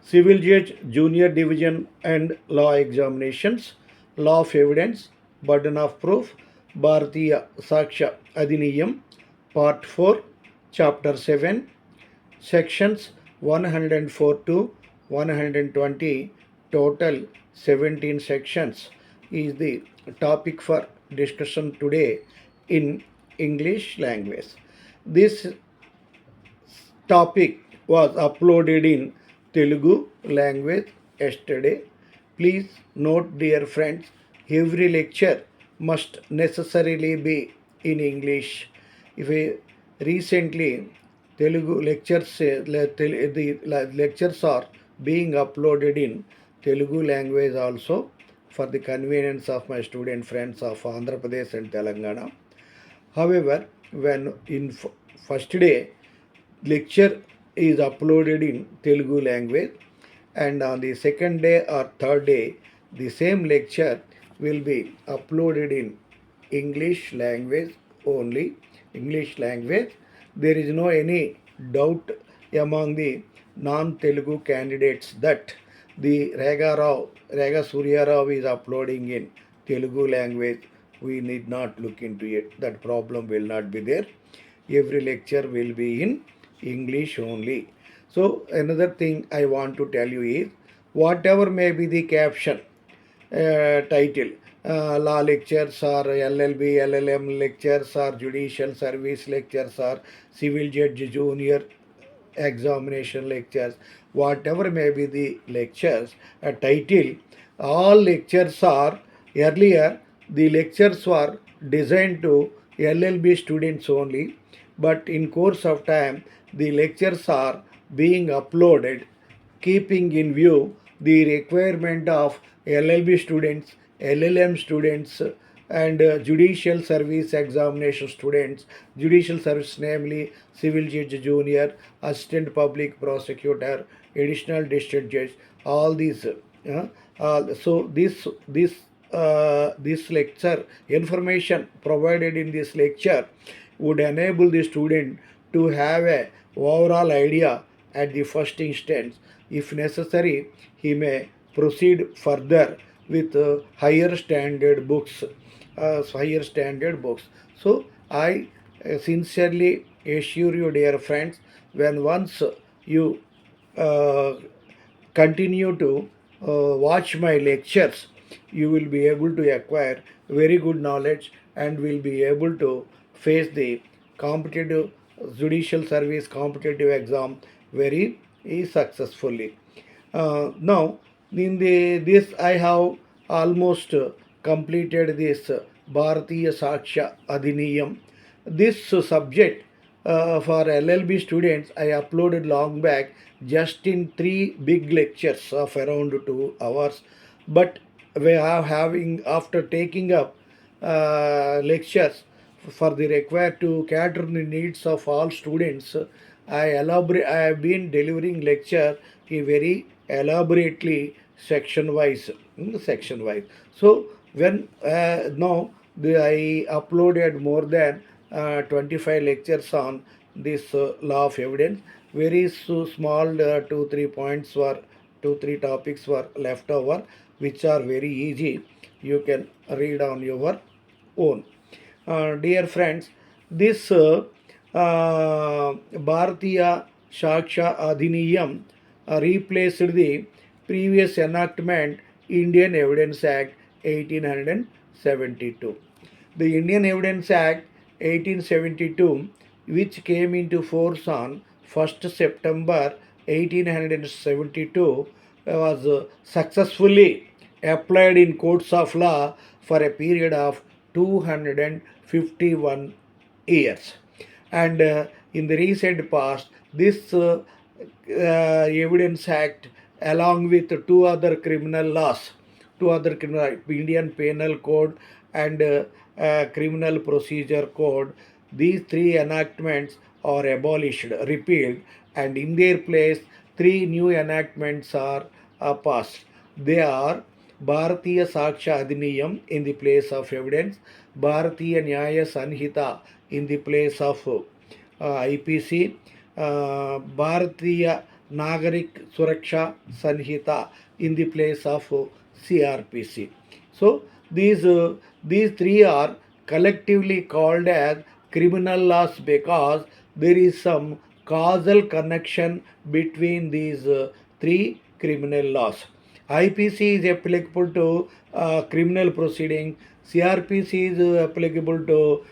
Civil Judge Junior Division and Law Examinations, Law of Evidence, Burden of Proof, Bharatiya Saksha Adhiniyam, Part 4, Chapter 7, Sections 104 to 120, total 17 sections is the topic for discussion today in English language. This topic was uploaded in Telugu language yesterday. Please note, dear friends, every lecture must necessarily be in English. If we recently Telugu lectures, the lectures are being uploaded in Telugu language also for the convenience of my student friends of Andhra Pradesh and Telangana. However, when in first day lecture is uploaded in Telugu language, and on the second day or third day the same lecture will be uploaded in English language only. English language. There is no any doubt among the non-Telugu candidates that the Rega Surya Rao is uploading in Telugu language. We need not look into it. That problem will not be there. Every lecture will be in English only. So another thing I want to tell you is, whatever may be the caption, title, law lectures or LLB, LLM lectures or judicial service lectures or civil judge junior examination lectures, whatever may be the lectures, a title, all lectures are earlier, the lectures were designed to LLB students only, but in course of time, the lectures are being uploaded keeping in view the requirement of LLB students, LLM students, and judicial service examination students, judicial service namely civil judge junior, assistant public prosecutor, additional district judge, all these. So this lecture information provided in this lecture would enable the student to have a overall idea at the first instance. If necessary, he may proceed further with higher standard books. So I sincerely assure you, dear friends, when once you uh, continue to watch my lectures, you will be able to acquire very good knowledge and will be able to face the competitive judicial service competitive exam very successfully. Now, in this I have almost completed this Bharatiya Saksha Adhiniyam. This subject for LLB students I uploaded long back just in 3 big lectures of around 2 hours. But we are having, after taking up lectures for the required to cater the needs of all students, I have been delivering lecture very elaborately section wise. Section wise. So when now I uploaded more than 25 lectures on this law of evidence. Very small 2 3 points were 2 3 topics were left over, which are very easy. You can read on your own. Dear friends, this Bharatiya Saksha Adhiniyam replaced the previous enactment, Indian Evidence Act 1872. The Indian Evidence Act 1872, which came into force on 1st September 1872, was successfully applied in courts of law for a period of 251 years. And in the recent past, this Evidence Act, along with two other criminal laws, Indian Penal Code and Criminal Procedure Code, these three enactments are abolished, repealed, and in their place, three new enactments are passed. They are Bharatiya Saksha Adhiniyam in the place of evidence, Bharatiya Nyaya Sanhita in the place of IPC, Bharatiya Nagarik Suraksha Sanhita in the place of CRPC. So these three are collectively called as criminal laws because there is some causal connection between these three criminal laws. IPC is applicable to criminal proceeding, CRPC is applicable to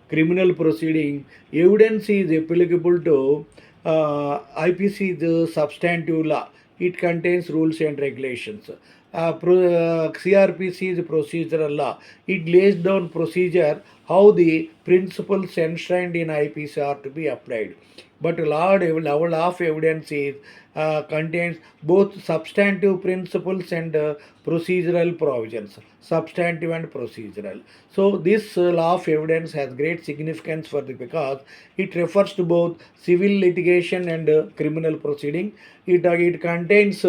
criminal proceeding, evidence is applicable to IPC, the substantive law. It contains rules and regulations. CRPC is procedural law. It lays down procedure how the principles enshrined in IPC are to be applied. But law of evidence is contains both substantive principles and procedural provisions, substantive and procedural. So this law of evidence has great significance for the because it refers to both civil litigation and criminal proceeding. It contains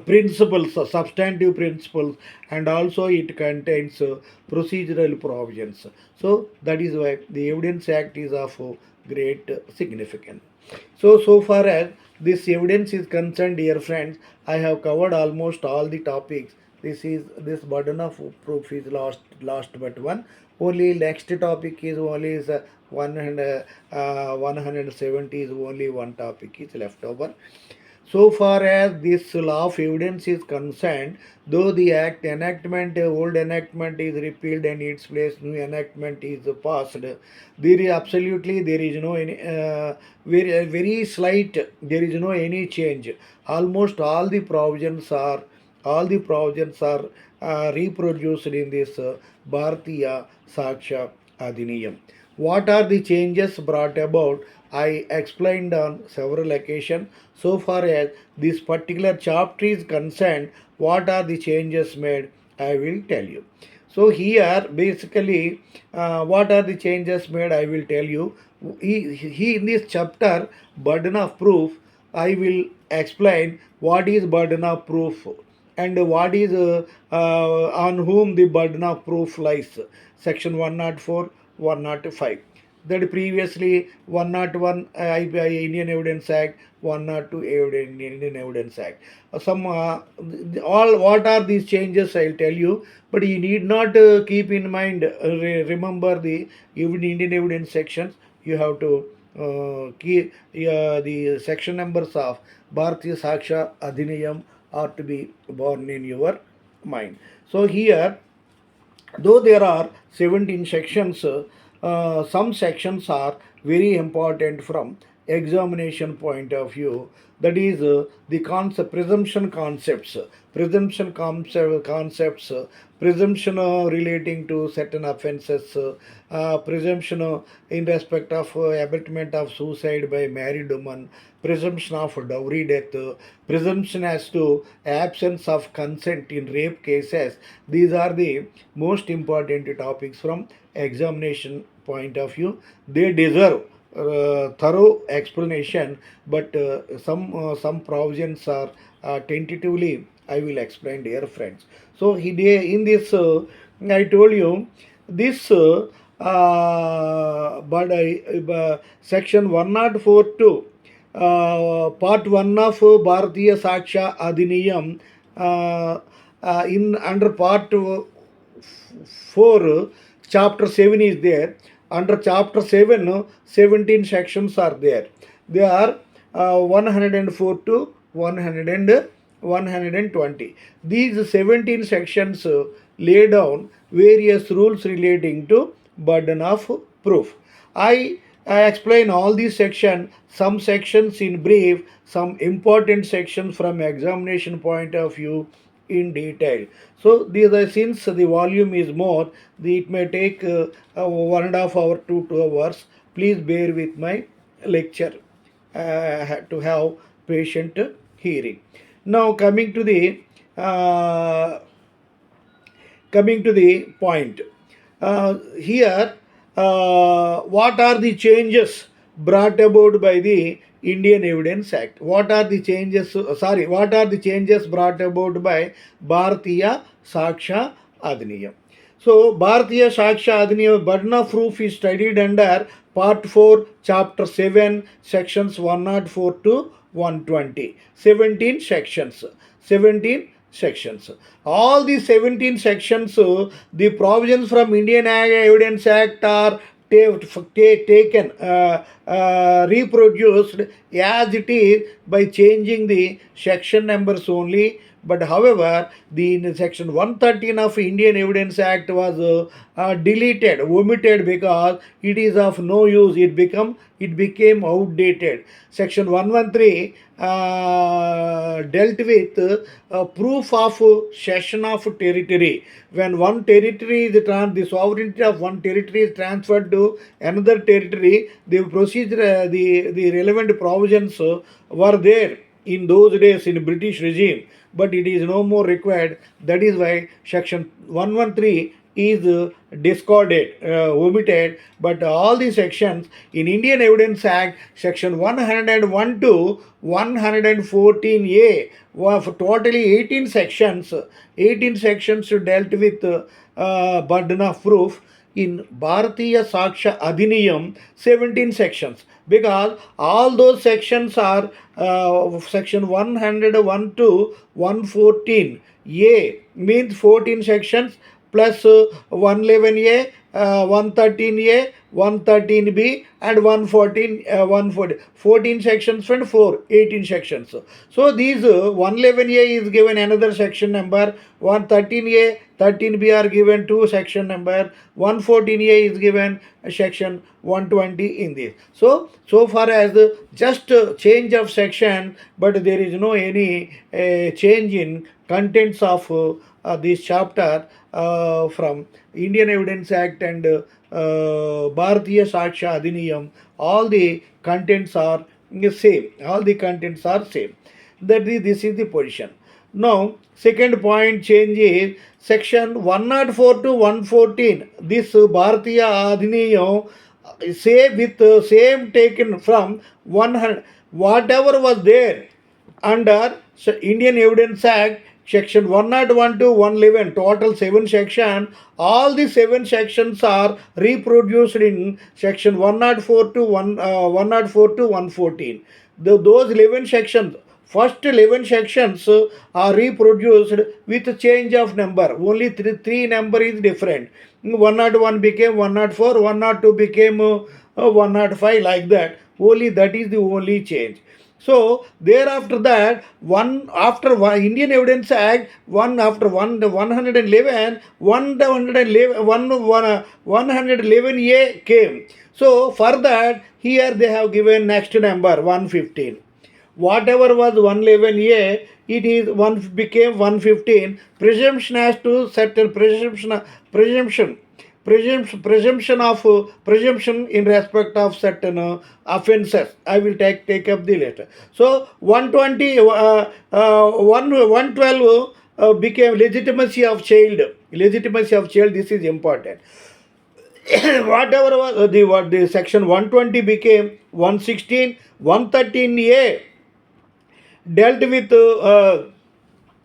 principles, substantive principles, and also it contains procedural provisions. So that is why the Evidence Act is of great significance. So far as this evidence is concerned, dear friends, I have covered almost all the topics. This burden of proof is last but one. Only next topic is only is 170 is only one topic is left over. So far as this law of evidence is concerned, though the old enactment is repealed and its place new enactment is passed, there is no any very slight, there is no any change. Almost all the provisions are reproduced in this Bharatiya Saksha Adhiniyam. What are the changes brought about? I explained on several occasions. So far as this particular chapter is concerned, what are the changes made? I will tell you. So here basically what are the changes made? I will tell you. He in this chapter burden of proof, I will explain what is burden of proof and what is on whom the burden of proof lies. Section 104, 105. That previously 101 Indian Evidence Act, 102 Indian Evidence Act. Some all what are these changes? I'll tell you, but you need not keep in mind. Remember the Indian Evidence sections. You have to keep the section numbers of Bharatiya Saksha Adhiniyam are to be born in your mind. So here, though there are 17 sections, some sections are very important from examination point of view. That is the concepts, presumption relating to certain offences, presumption in respect of abatement of suicide by married woman, presumption of dowry death, presumption as to absence of consent in rape cases. These are the most important topics from examination point of view. They deserve thorough explanation, but some provisions are tentatively I will explain, dear friends. So in this I told you this but section 104 part 1 of Bharatiya Saksha Adhiniyam in under part 4 chapter 7 is there. Under chapter 7 17 sections are there. They are 104 to 120. These 17 sections lay down various rules relating to burden of proof. I explain all these sections, some sections in brief, some important sections from examination point of view in detail. So these are, since the volume is more, it may take 1.5 hour to 2 hours. Please bear with my lecture to have patient hearing. Now coming to the point. Here, what are the changes brought about by the Indian Evidence Act? What are the changes? What are the changes brought about by Bharatiya Saksha Adhiniyam? So, Bharatiya Saksha Adhiniyam burden of proof is studied under Part 4, Chapter 7, Sections 104 to 120. 17 sections. 17 sections. All these 17 sections, the provisions from Indian Evidence Act are taken, reproduced as it is by changing the section numbers only. But however, the in section 113 of Indian Evidence Act was deleted, omitted, because it is of no use. It became outdated. Section 113 dealt with proof of cession of territory. When one territory is the sovereignty of one territory is transferred to another territory, the procedure, the relevant provisions were there in those days in British regime, but it is no more required. That is why section 113 is discarded, omitted. But all the sections in Indian Evidence Act, section 101 to 114A, were totally 18 sections. 18 sections dealt with burden of proof. In Bharatiya Saksha Adhiniyam, 17 sections, because all those sections are section 101 to 114. A means 14 sections plus 111A, 113A, 113B, and 114, 14 sections and 18 sections. So these 111A is given another section number, 113A, 13B are given two section number, 114A is given section 120 in this. So far as the just change of section, but there is no any change in contents of this chapter from Indian Evidence Act and Bharatiya Saksha Adhiniyam. All the contents are same. All the contents are same. This is the position. Now, second point change is section 104 to 114. This Bharatiya Adhiniyam say with same taken from 100, whatever was there under Indian Evidence Act, section 101 to 111, total 7 sections. All the 7 sections are reproduced in section 104 to 104 to 114. Those 11 sections, first 11 sections are reproduced with change of number. Only three number is different. 101 became 104, 102 became 105, like that. Only that is the only change. So thereafter that, one after one Indian Evidence Act, one after 111, 111A came. So for that, here they have given next number 115. Whatever was 111A, it is one became 115. Presumption has to settle presumption presumption in respect of certain offences. I will take up the later. So 120, 112 became legitimacy of child. Legitimacy of child. This is important. Whatever was the section 120 became 116, 113A dealt with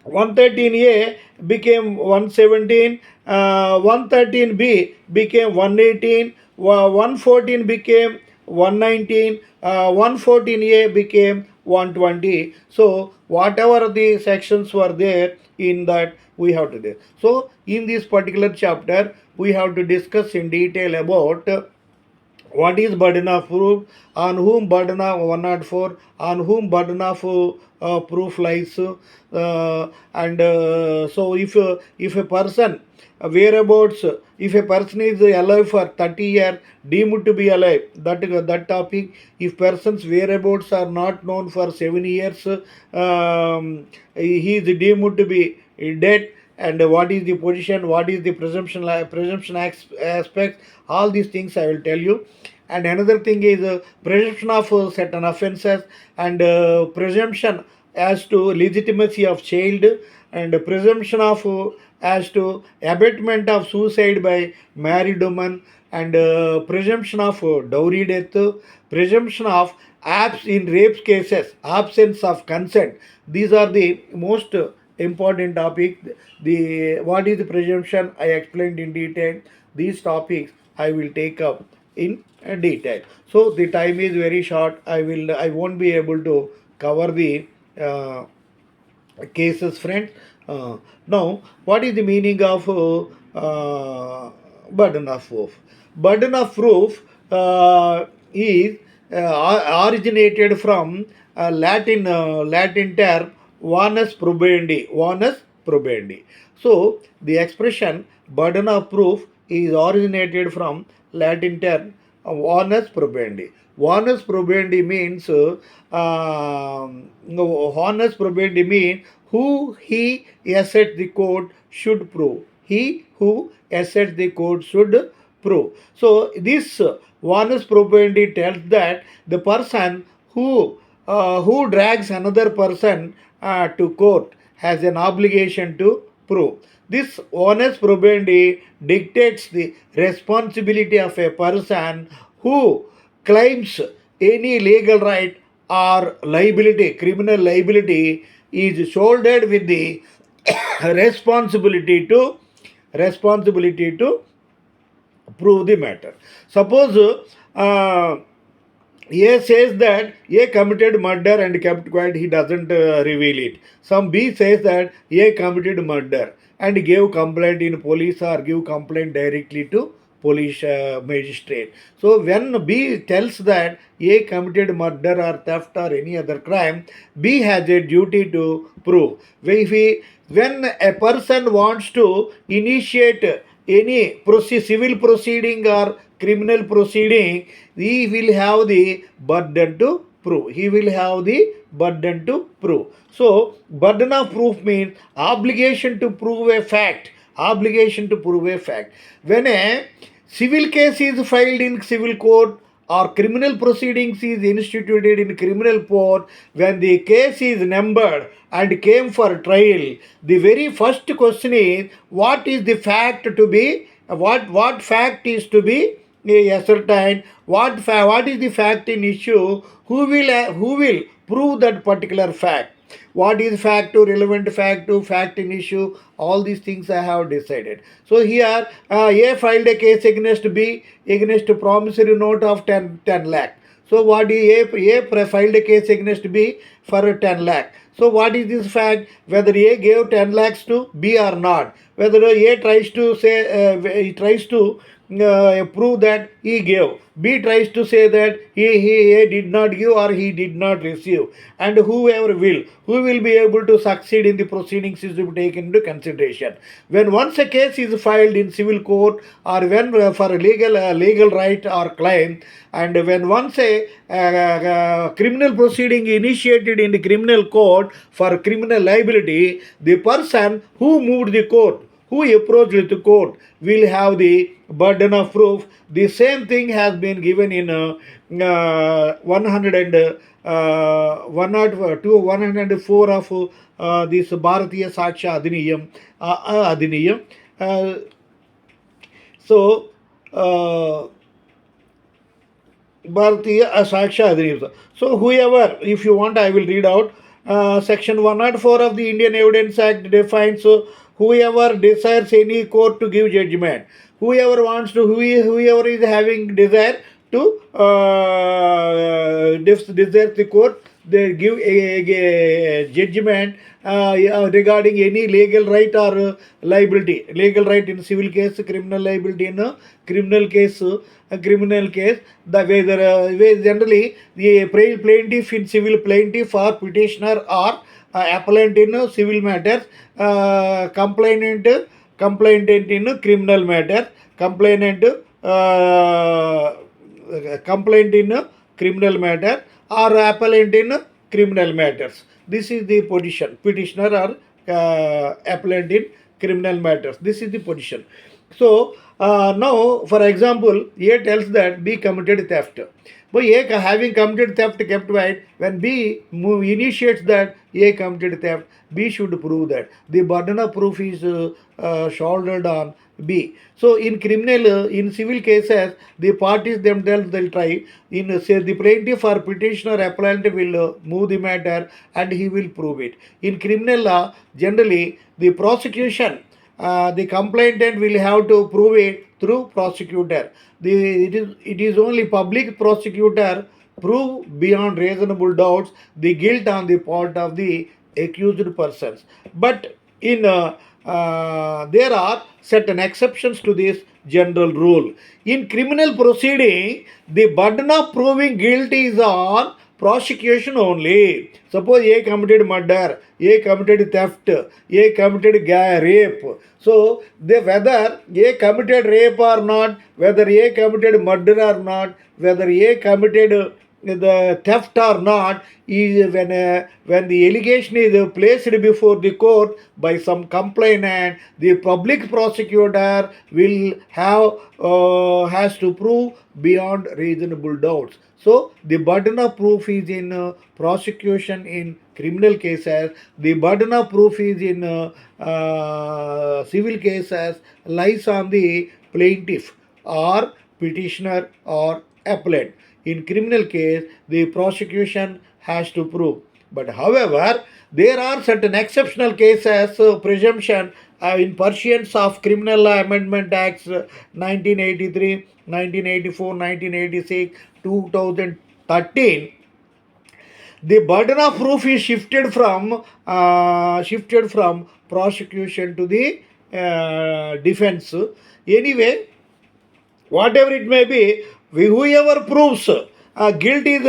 113A became 117, 113B became 118, 114 became 119, 114A became 120. So whatever the sections were there in that, we have to do. So in this particular chapter, we have to discuss in detail about what is burden of proof, on whom burden of 104, on whom burden of proof lies, and so if a person whereabouts, if a person is alive for 30 years, deemed to be alive, that topic. If person's whereabouts are not known for 7 years, he is deemed to be dead. And what is the position, what is the presumption aspect, all these things I will tell you. And another thing is presumption of certain offences, and presumption as to legitimacy of child, and presumption of as to abatement of suicide by married woman, and presumption of dowry death, presumption of in rape cases, absence of consent. These are the most important topic. The what is the presumption, I explained in detail. These topics I will take up in detail. So the time is very short. I won't be able to cover the uh, cases, friends. Uh, Now, what is the meaning of burden of proof? Burden of proof is originated from Latin term vanus probaandi. Vanus probaandi. So, the expression burden of proof is originated from Latin term vanus probaandi. Honest probandi means honest probandi means who he asserts the court should prove. He who asserts the court should prove. So this honest probandi tells that the person who drags another person to court has an obligation to prove. This honest probandi dictates the responsibility of a person who claims any legal right or liability, criminal liability, is shouldered with the responsibility to prove the matter. Suppose A says that A committed murder and kept quiet, he doesn't reveal it. Some B says that A committed murder and gave complaint in police or give complaint directly to police magistrate. So when B tells that A committed murder or theft or any other crime, B has a duty to prove. When a person wants to initiate any civil proceeding or criminal proceeding, he will have the burden to prove. He will have the burden to prove. So, burden of proof means obligation to prove a fact. Obligation to prove a fact. When a civil case is filed in civil court or criminal proceedings is instituted in criminal court, when the case is numbered and came for trial, the very first question is what is the fact to be, what fact is to be ascertained, what is the fact in issue, who will prove that particular fact, what is fact to relevant fact to fact in issue, all these things I have decided. So here A filed a case against B against a promissory note of 10 lakh. So what is A filed a case against B for 10 lakh. So what is this fact? Whether A gave 10 lakhs to B or not. Whether A tries to say, he tries to prove that he gave. B tries to say that he did not give or he did not receive. And who will be able to succeed in the proceedings is to be taken into consideration. When once a case is filed in civil court or when for a legal right or claim, and when once a criminal proceeding initiated in the criminal court for criminal liability, the person who moved the court, who approached the court, will have the burden of proof. The same thing has been given in 104 of this Bharatiya Saksha Adhiniyam. So, Bharatiya Saksha Adhiniyam. So, whoever, if you want, I will read out. Section 104 of the Indian Evidence Act defines whoever desires any court to give judgment. Whoever wants to, whoever is having desire to desire the court, they give a judgment regarding any legal right or liability. Legal right in civil case, criminal liability in a criminal case. The way generally the plaintiff in civil, plaintiff or petitioner or appellant in civil matters, complainant in criminal matters, complainant complaint in criminal matter or appellant in criminal matters. This is the position. Petitioner or appellant in criminal matters. This is the position. So now, for example, A tells that B committed theft. But A having committed theft kept quiet. When B initiates that A committed theft, B should prove that. The burden of proof is shouldered on B. So in civil cases, the parties themselves will try. Say the plaintiff or petitioner appellant will move the matter and he will prove it. In criminal law, generally the prosecution the complainant will have to prove it through prosecutor. It is only public prosecutor prove beyond reasonable doubts the guilt on the part of the accused persons. But in there are certain exceptions to this general rule. In criminal proceeding, the burden of proving guilt is on prosecution only. Suppose A committed murder, A committed theft, A committed rape. So, whether A committed rape or not, whether A committed murder or not, whether A committed the theft or not, is when the allegation is placed before the court by some complainant, the public prosecutor will have has to prove beyond reasonable doubts. So the burden of proof is in prosecution in criminal cases. The burden of proof is in civil cases lies on the plaintiff or petitioner or appellant. In criminal case, the prosecution has to prove. But however, there are certain exceptional cases, presumption in pursuance of Criminal Law Amendment Acts 1983, 1984, 1986, 2013. The burden of proof is shifted from prosecution to the defense. Anyway, whatever it may be, whoever proves guilt is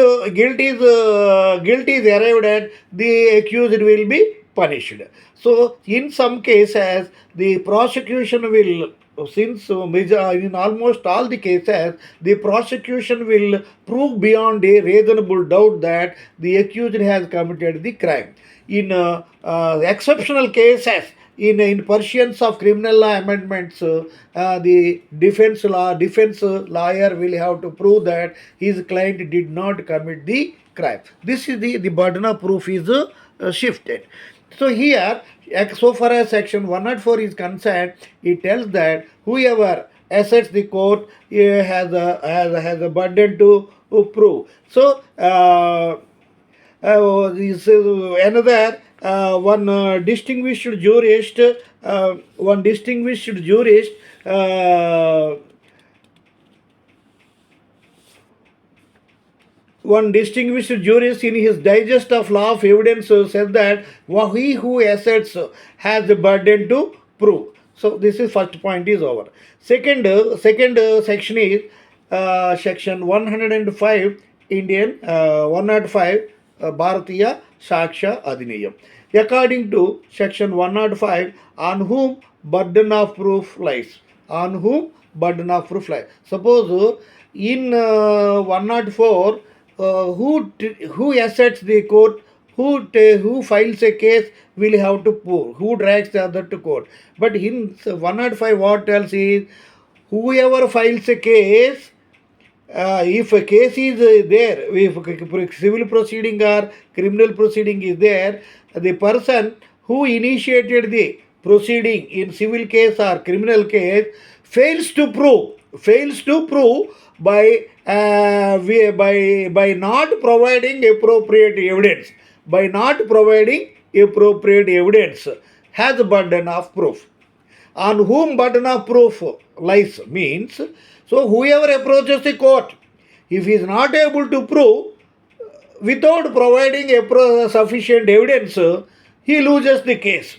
arrived at, the accused will be punished. So in some cases the prosecution will, since in almost all the cases the prosecution will prove beyond a reasonable doubt that the accused has committed the crime. In exceptional cases, in pursuance of criminal law amendments, the defense lawyer will have to prove that his client did not commit the crime. This is the burden of proof is shifted. So here, so far as section 104 is concerned, it tells that whoever asserts the court has a burden to prove. So this is another distinguished jurist, one distinguished jurist one distinguished jurist in his digest of law of evidence said that he who asserts has the burden to prove. So this is first point is over. Second section is section 105 Indian 105 Bharatiya Saksha Adhiniyam. According to section 105, on whom burden of proof lies? On whom burden of proof lies? Suppose in 104, who asserts the court, who files a case will have to prove, who drags the other to court. But in 105 what else is, whoever files a case, if a case is there, if civil proceeding or criminal proceeding is there, the person who initiated the proceeding in civil case or criminal case fails to prove by not providing appropriate evidence, has a burden of proof. On whom burden of proof lies means, so whoever approaches the court, if he is not able to prove without providing sufficient evidence, he loses the case.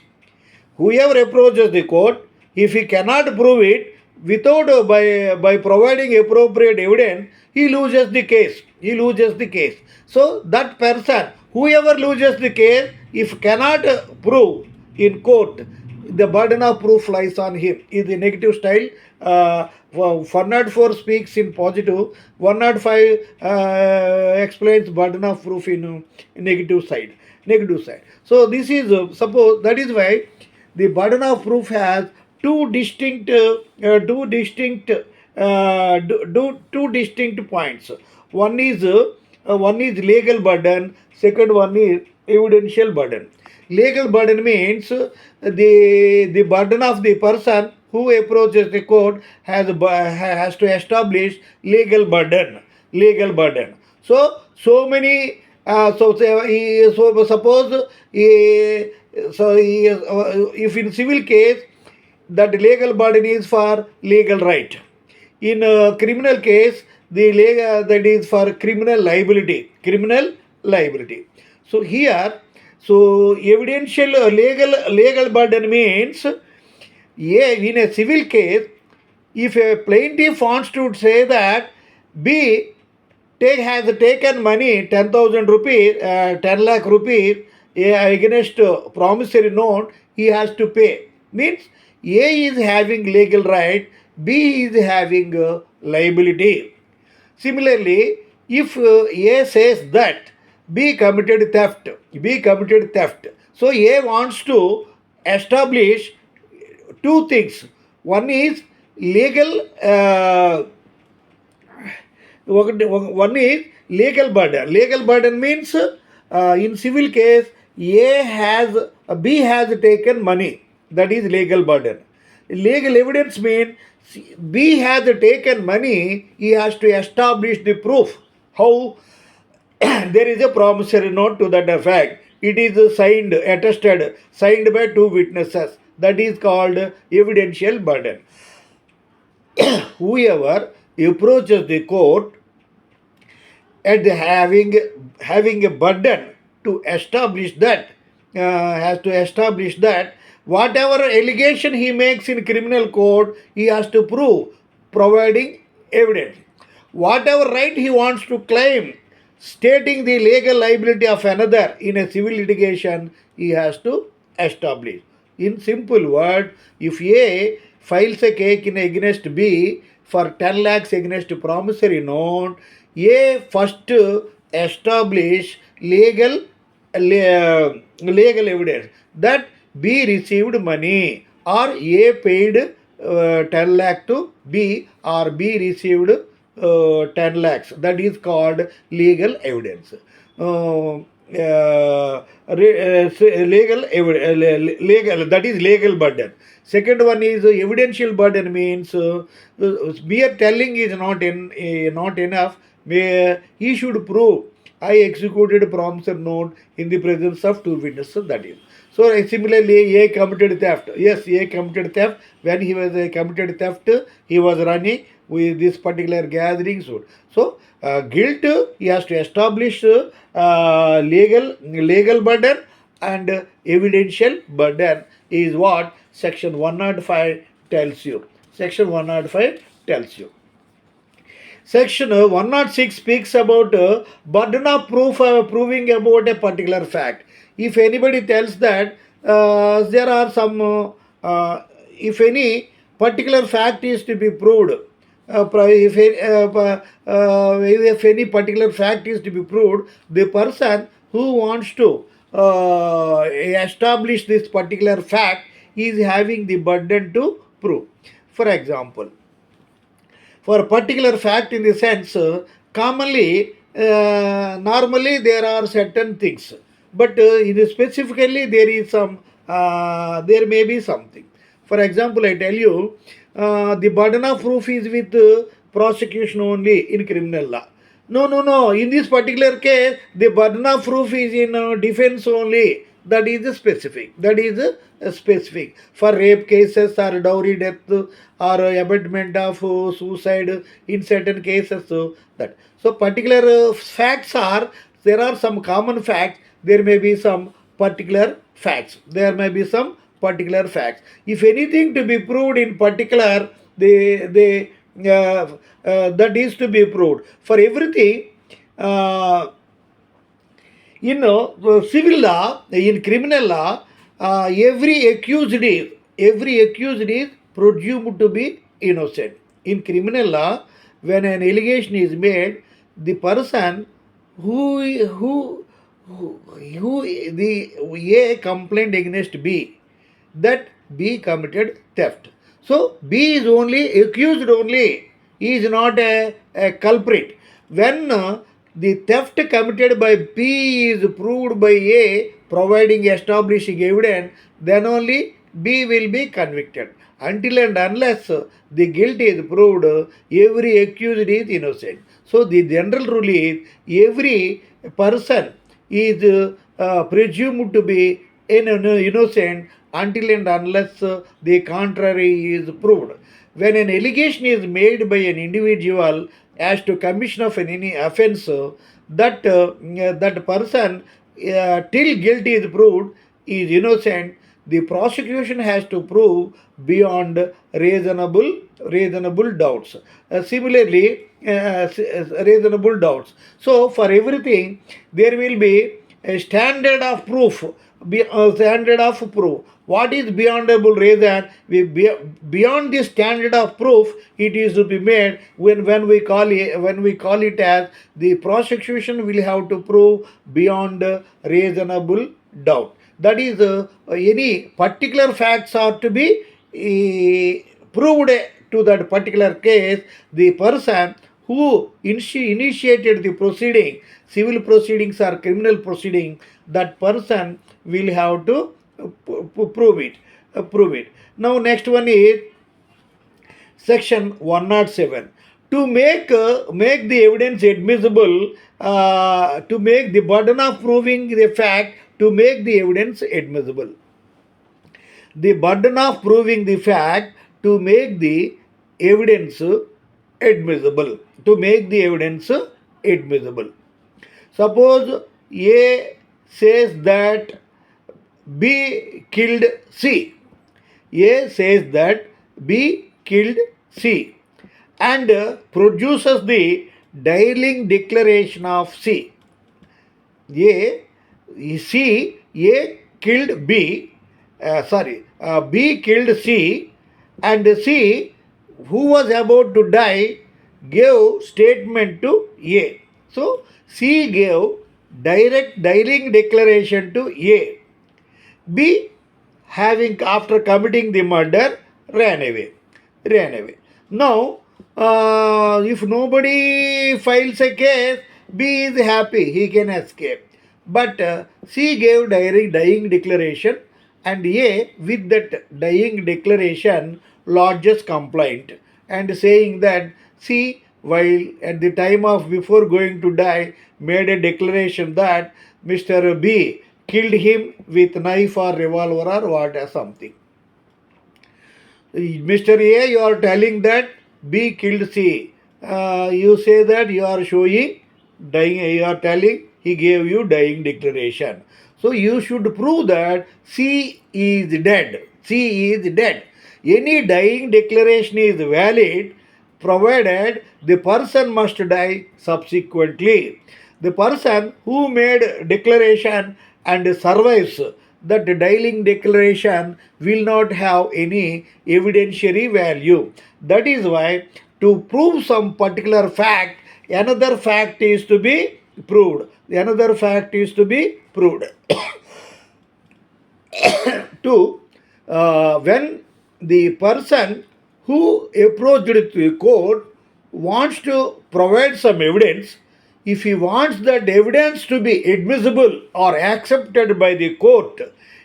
Whoever approaches the court, if he cannot prove it without by providing appropriate evidence, he loses the case. So that person, whoever loses the case, if cannot prove in court, the burden of proof lies on him. Is the negative style. 104 speaks in positive. 105 explains burden of proof in negative side. So this is suppose that is why the burden of proof has two distinct points. One is legal burden. Second one is evidential burden. Legal burden means the burden of the person who approaches the court has to establish legal burden. So many. Suppose if in civil case that legal burden is for legal right. In a criminal case, the that is for criminal liability. Criminal liability. So here, so evidential legal burden means, in a civil case, if a plaintiff wants to say that B has taken money 10,000 rupees, 10 lakh rupees against promissory note, he has to pay. Means A is having legal right, B is having liability. Similarly, if A says that B committed theft. So A wants to establish two things. One is legal. One is legal burden. Legal burden means in civil case B has taken money. That is legal burden. Legal evidence means B has taken money. He has to establish the proof. How? There is a promissory note to that effect. It is signed, attested, signed by two witnesses. That is called evidential burden. Whoever approaches the court and having a burden to establish that, has to establish that whatever allegation he makes in criminal court, he has to prove, providing evidence. Whatever right he wants to claim, stating the legal liability of another in a civil litigation, he has to establish. In simple word, if A files a case against B for 10 lakhs against promissory note, A first establish legal evidence that B received money, or A paid 10 lakh to B, or B received 10 lakhs. That is called legal evidence. Legal, that is legal burden. Second one is evidential burden means mere telling is not enough. He should prove I executed a promissory note in the presence of two witnesses. That is. So similarly, A committed theft. Yes, A committed theft. When he was committed theft, he was running with this particular gathering. So guilt, he has to establish legal burden, and evidential burden is what section 105 tells you. Section 105 tells you. Section 106 speaks about burden of proof, proving about a particular fact. If anybody tells that there are some, if any particular fact is to be proved, if any particular fact is to be proved, the person who wants to establish this particular fact is having the burden to prove. For example, for a particular fact, in the sense, normally there are certain things, but specifically there is some, there may be something. For example, I tell you, the burden of proof is with prosecution only in criminal law. No. In this particular case, the burden of proof is in defense only. That is specific. Specific. For rape cases or dowry death or abetment of suicide in certain cases. That. So particular facts are, there are some common facts. There may be some particular facts. If anything to be proved in particular, that is to be proved. For everything, in civil law, in criminal law, every accused is presumed to be innocent. In criminal law, when an allegation is made, the person who the A complained against B, that B committed theft. So B is only accused only. He is not a culprit. When the theft committed by B is proved by A, providing establishing evidence, then only B will be convicted. Until and unless the guilt is proved, every accused is innocent. So the general rule is every person is presumed to be innocent until and unless the contrary is proved. When an allegation is made by an individual as to commission of any offence, that person till guilty is proved is innocent, the prosecution has to prove beyond reasonable doubts. Similarly, reasonable doubts. So for everything there will be a standard of proof. Standard of proof. What is beyondable reason? Beyond the standard of proof, it is to be made when we call it as the prosecution will have to prove beyond reasonable doubt. That is, any particular facts are to be proved to that particular case. The person who initiated the proceeding, civil proceedings or criminal proceeding, that person will have to prove it. Prove it. Now, next one is section 107. To make the evidence admissible, to make the burden of proving the fact, to make the evidence admissible. The burden of proving the fact to make the evidence admissible. To make the evidence admissible. Suppose A says that B killed C. A says that B killed C and produces the dying declaration of C. A killed B, B killed C, and C, who was about to die, gave statement to A. So C gave direct dying declaration to A. B, having after committing the murder, ran away. Now, if nobody files a case, B is happy, he can escape. But C gave dying declaration, and A, with that dying declaration, lodges complaint and saying that C, while at the time of before going to die, made a declaration that Mr. B killed him with knife or revolver or what or something. Mr. A, you are telling that B killed C. You say that you are showing dying, you are telling he gave you dying declaration. So you should prove that C is dead. C is dead. Any dying declaration is valid provided the person must die subsequently. The person who made declaration and survives, that dying declaration will not have any evidentiary value. That is why to prove some particular fact, another fact is to be proved. Another fact is to be proved. To when the person who approached the court wants to provide some evidence, if he wants that evidence to be admissible or accepted by the court,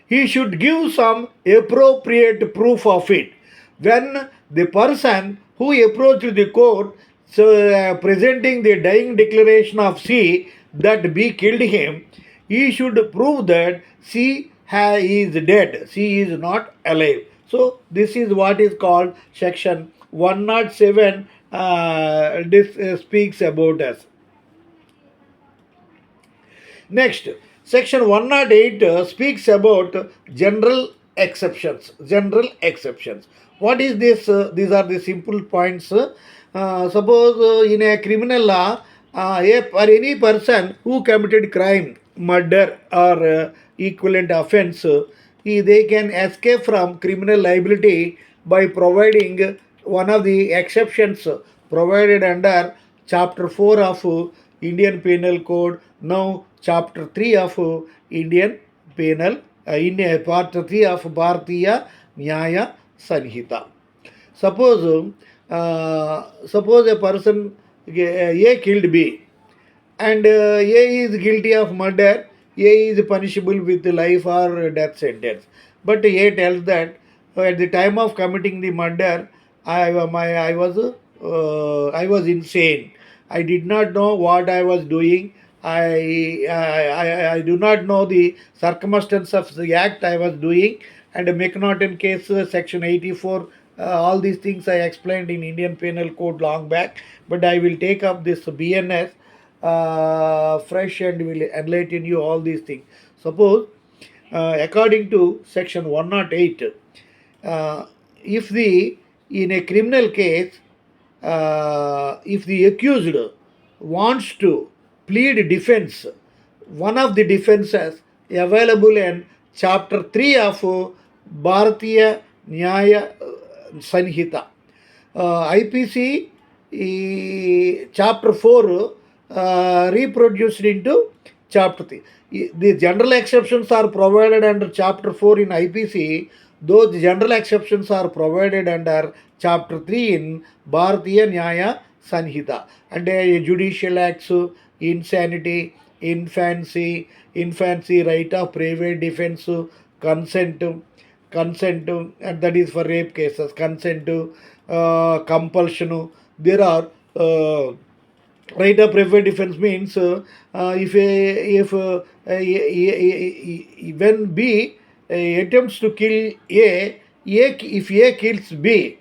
he should give some appropriate proof of it. When the person who approached the court, presenting the dying declaration of C that B killed him, he should prove that C is dead, C is not alive. So this is what is called section 107. This speaks about us. Next, section 108 speaks about general exceptions. General exceptions. What is this? These are the simple points. Suppose in a criminal law, or any person who committed crime, murder or equivalent offense, they can escape from criminal liability by providing one of the exceptions provided under chapter 4 of Indian Penal Code, now chapter 3 of Indian Penal, in part 3 of Bharatiya Nyaya Sanhita. Suppose a person A killed B and A is guilty of murder, A is punishable with life or death sentence. But A tells that at the time of committing the murder, I was insane. I did not know what I was doing. I do not know the circumstance of the act I was doing, and McNaughton case, section 84. All these things I explained in Indian Penal Code long back, but I will take up this BNS fresh and will enlighten you all these things. Suppose, according to section 108, uh, if the in a criminal case, if the accused wants to plead defense, one of the defenses available in chapter 3 of Bharatiya Nyaya Sanhita. IPC chapter 4 reproduced into chapter 3. The general exceptions are provided under chapter 4 in IPC. Those general exceptions are provided under chapter 3 in Bharatiya Nyaya Sanhita. And judicial acts, insanity, infancy, right of private defense, consent, and that is for rape cases, consent, compulsion. There are right of private defense means when B attempts to kill if A kills B,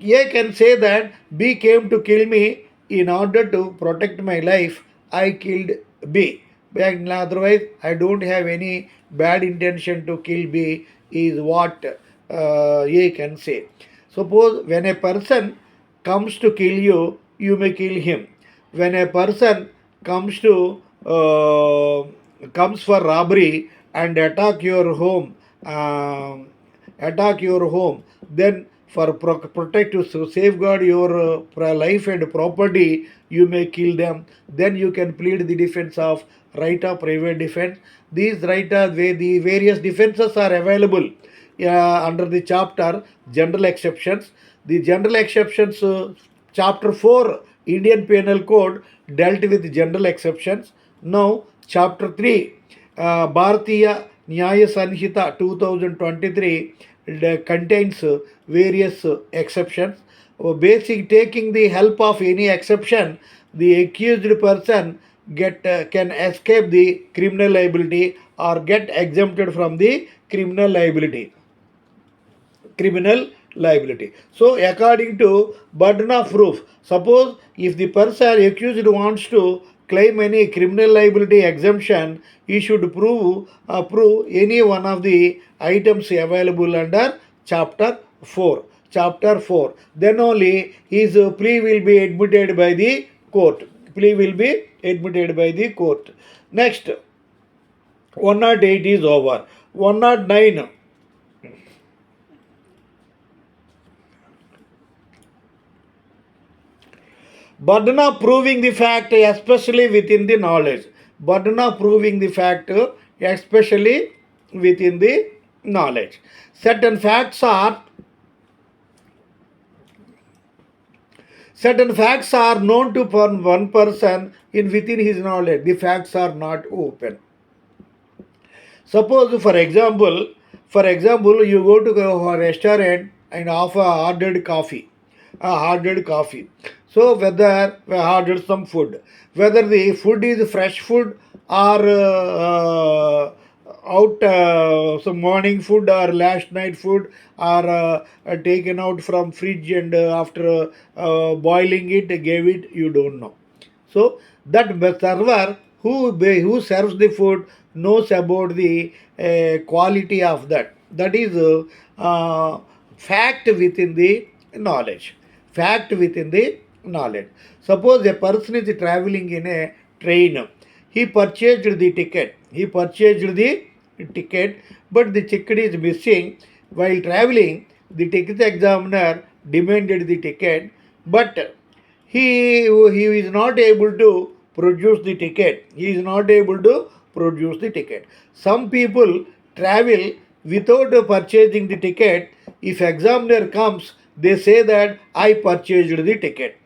A can say that B came to kill me in order to protect my life. I killed B. But otherwise, I don't have any bad intention to kill B, is what A can say. Suppose when a person comes to kill you, you may kill him. When a person comes for robbery and attack your home, then for protect to safeguard your life and property, you may kill them. Then you can plead the defense of right of private defense. These the various defenses are available under the chapter general exceptions. The general exceptions, chapter 4 Indian Penal Code dealt with general exceptions. Now chapter 3 Bharatiya Nyaya Sanhita 2023 contains various exceptions. Basic taking the help of any exception, the accused person can escape the criminal liability or get exempted from the criminal liability. So according to burden of proof, suppose if the person accused wants to claim any criminal liability exemption, he should prove any one of the items available under chapter 4. Chapter 4. Then only his plea will be admitted by the court. Plea will be admitted by the court. Next, 108 is over. 109. Burden of proving the fact, especially within the knowledge. Burden of proving the fact, especially within the knowledge. Certain facts are known to one person in within his knowledge. The facts are not open. Suppose, for example, you go to a restaurant and ordered coffee. So whether we ordered some food, whether the food is fresh food or some morning food or last night food or taken out from fridge and after boiling it gave it, you don't know. So that server who serves the food knows about the quality of that. That is fact within the knowledge. Fact within the knowledge. Suppose a person is traveling in a train. He purchased the ticket. But the ticket is missing. While traveling, the ticket examiner demanded the ticket, but he is not able to produce the ticket. Some people travel without purchasing the ticket. If examiner comes, they say that I purchased the ticket.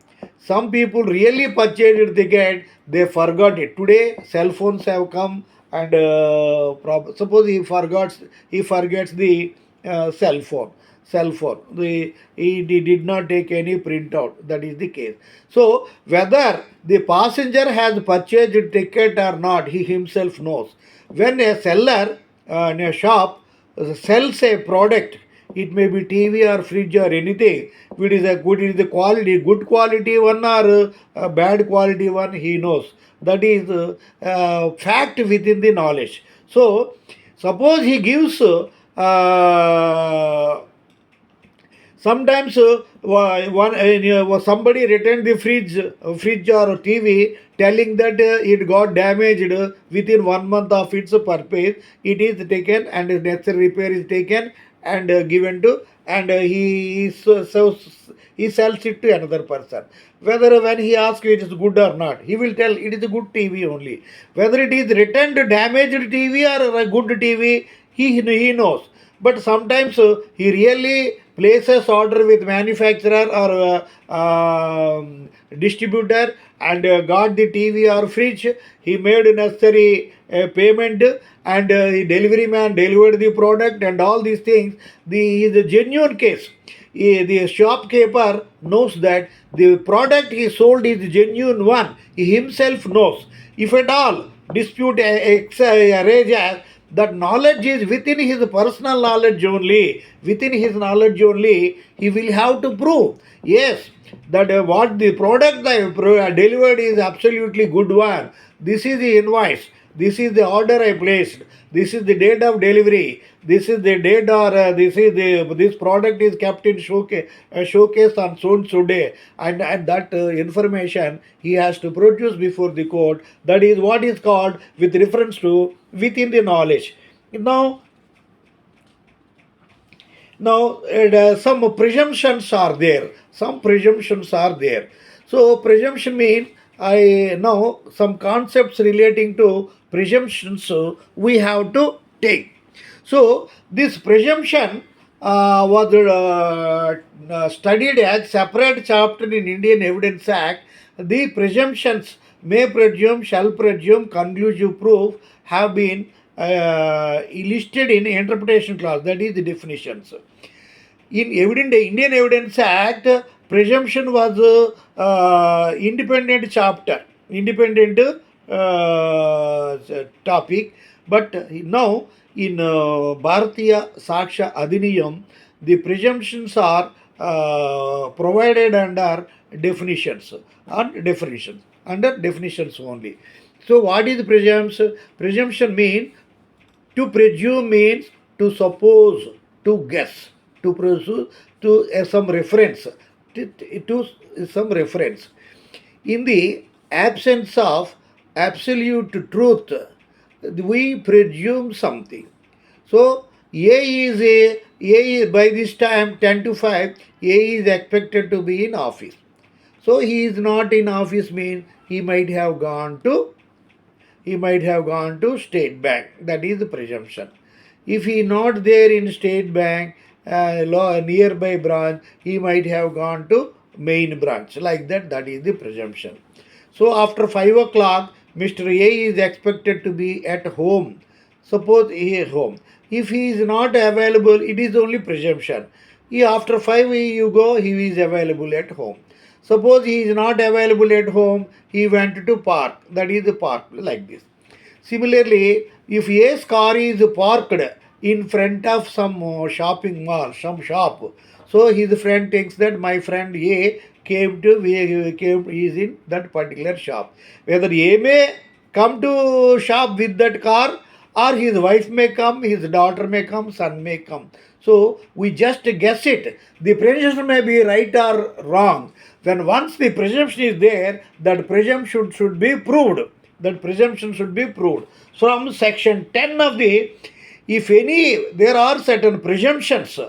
Some people really purchased the ticket, they forgot it. Today cell phones have come and suppose he forgets the cell phone. He did not take any printout. That is the case. So whether the passenger has purchased ticket or not, he himself knows. When a seller in a shop sells a product, it may be TV or fridge or anything, if it is a good, it is the quality, good quality one or a bad quality one, he knows. That is fact within the knowledge. So, suppose he gives sometimes somebody returned the fridge or TV, telling that it got damaged within 1 month of its purpose. It is taken and necessary repair is taken and given to, and he sells it to another person. Whether when he asks it is good or not, he will tell it is a good TV only. Whether it is returned damaged TV or a good TV, he knows. But sometimes he really places order with manufacturer or distributor and got the TV or fridge. He made necessary payment and the delivery man delivered the product and all these things. The genuine case. The shopkeeper knows that the product he sold is the genuine one. He himself knows. If at all dispute arises, that knowledge is within his personal knowledge only. Within his knowledge only, he will have to prove. Yes, that what the product I delivered is absolutely good one. This is the invoice. This is the order I placed. This is the date of delivery. This is the date, or this product is kept in showcase on so and so day, and that information he has to produce before the court. That is what is called with reference to within the knowledge. Now, some presumptions are there. Some presumptions are there. So, presumption means I know some concepts relating to presumptions we have to take. So, this presumption was studied as separate chapter in Indian Evidence Act. The presumptions may presume, shall presume, conclusive proof have been listed in interpretation clause, that is the definitions. In Indian Evidence Act, presumption was independent chapter, independent topic, but now in Bharatiya Saksha Adhiniyam, the presumptions are provided under definitions, under definitions only. So what is presumption? Presumption means to presume means to suppose, to guess, to presume, to some reference, to some reference. In the absence of absolute truth, we presume something. So A is by this time 10 to 5, A is expected to be in office. So he is not in office means he might have gone to State Bank. That is the presumption. If he not there in State Bank, nearby branch, he might have gone to main branch. Like that, that is the presumption. So after 5 o'clock, Mr. A is expected to be at home. Suppose he is home. If he is not available, it is only presumption. After 5 you go, he is available at home. Suppose he is not available at home, he went to park. That is the park, like this. Similarly, if A's car is parked in front of some shopping mall, some shop, so his friend thinks that my friend A is in that particular shop. Whether A may come to shop with that car, or his wife may come, his daughter may come, son may come. So we just guess it. The presumption may be right or wrong. When once the presumption is there, that presumption should be proved. That presumption should be proved. From section 10 of the, if any, there are certain presumptions,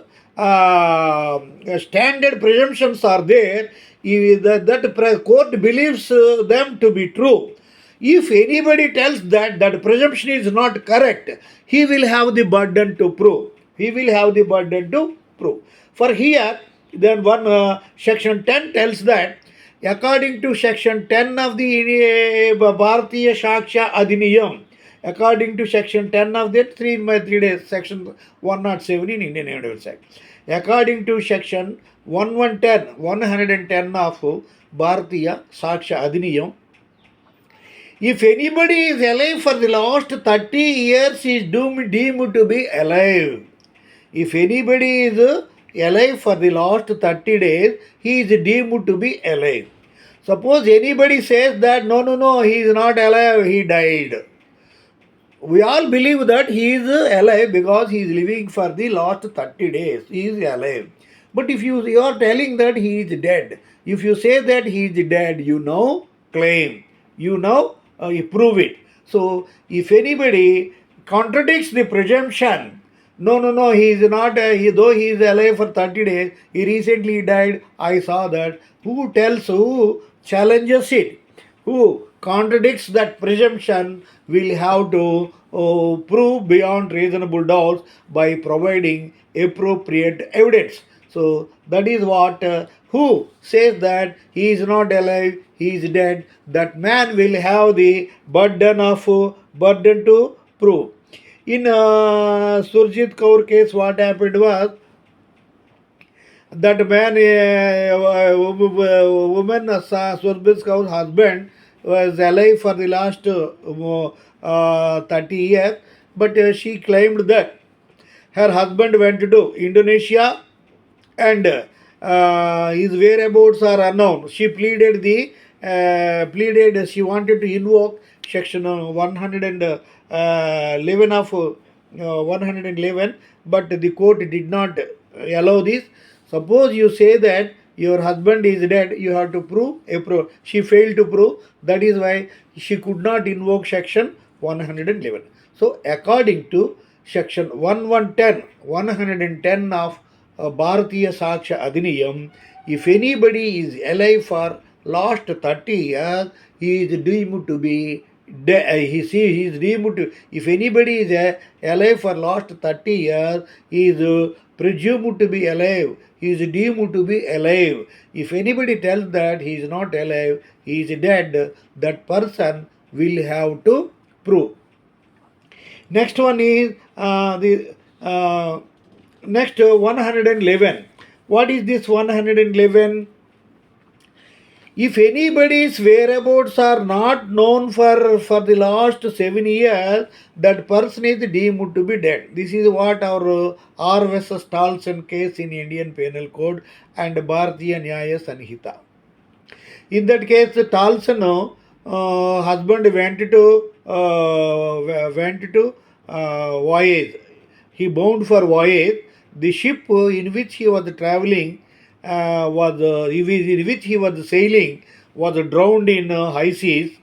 standard presumptions are there, that court believes them to be true. If anybody tells that presumption is not correct, he will have the burden to prove. For here, then section 10 tells that according to section 10 of the Bharatiya Saksha Adhiniyam, according to section 10 of that 3 days, section 107 in Indian Evidence Act, according to section 110 of Bharatiya Saksha Adhiniyam, If anybody is alive for the last 30 years, he is deemed to be alive. If anybody is alive for the last 30 days, he is deemed to be alive. Suppose anybody says that no, he is not alive, he died. We all believe that he is alive because he is living for the last 30 days. He is alive. But if you are telling that he is dead, if you say that he is dead, you now claim, you now you prove it. So if anybody contradicts the presumption, no, he is not, though he is alive for 30 days, he recently died, I saw that. Who challenges it, who contradicts that presumption will have to prove beyond reasonable doubts by providing appropriate evidence. So that is what who says that he is not alive, he is dead. That man will have the burden to prove. In Surjit Kaur case, what happened was that man, woman, Surbis Kaur's husband was alive for the last 30 years, but she claimed that her husband went to Indonesia and his whereabouts are unknown. She pleaded, she wanted to invoke section 111 of 111, but the court did not allow this. Suppose you say that your husband is dead, you have to prove. She failed to prove. That is why she could not invoke section 111. So according to section 110 of Bharatiya Saksha Adhiniyam, if anybody is alive for last 30 years, he is deemed to be he is deemed to, if anybody is alive for last 30 years, he is presumed to be alive. He is deemed to be alive. If anybody tells that he is not alive, he is dead, that person will have to prove. Next one is the next 111. What is this 111? If anybody's whereabouts are not known for the last 7 years, that person is deemed to be dead. This is what our R versus Townsend case in Indian Penal Code and Bharatiya Nyaya Sanhita. In that case, Townsend husband went to voyage. He bound for voyage. The ship in which he was traveling in which he was sailing was drowned in high seas,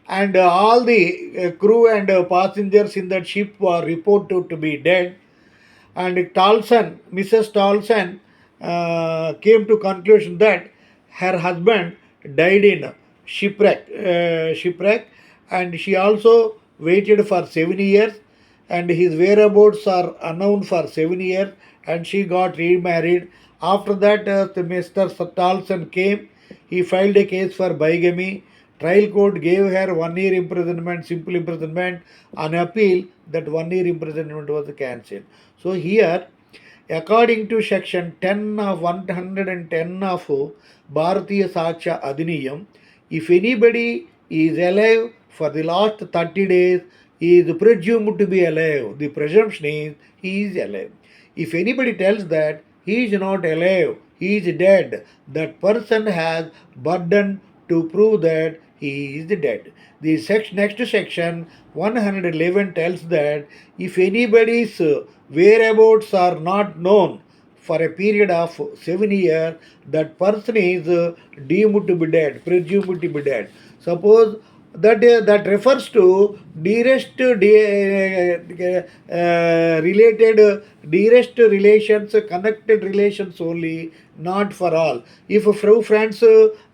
and all the crew and passengers in that ship were reported to be dead. And Mrs. Townsend came to conclusion that her husband died in shipwreck, and she also waited for 7 years, and his whereabouts are unknown for 7 years, and she got remarried. After that, Mr. Townsend came. He filed a case for bigamy. Trial court gave her 1 year imprisonment, simple imprisonment. On appeal, that 1 year imprisonment was cancelled. So here, according to section 10 of 110 of Bharatiya Saksha Adhiniyam, if anybody is alive for the last 30 days, he is presumed to be alive. The presumption is he is alive. If anybody tells that he is not alive, he is dead, that person has burden to prove that he is dead. The next section 111 tells that if anybody's whereabouts are not known for a period of 7 years, that person is deemed to be dead, presumed to be dead. Suppose that refers to dearest dearest relations, connected relations only, not for all. If few friends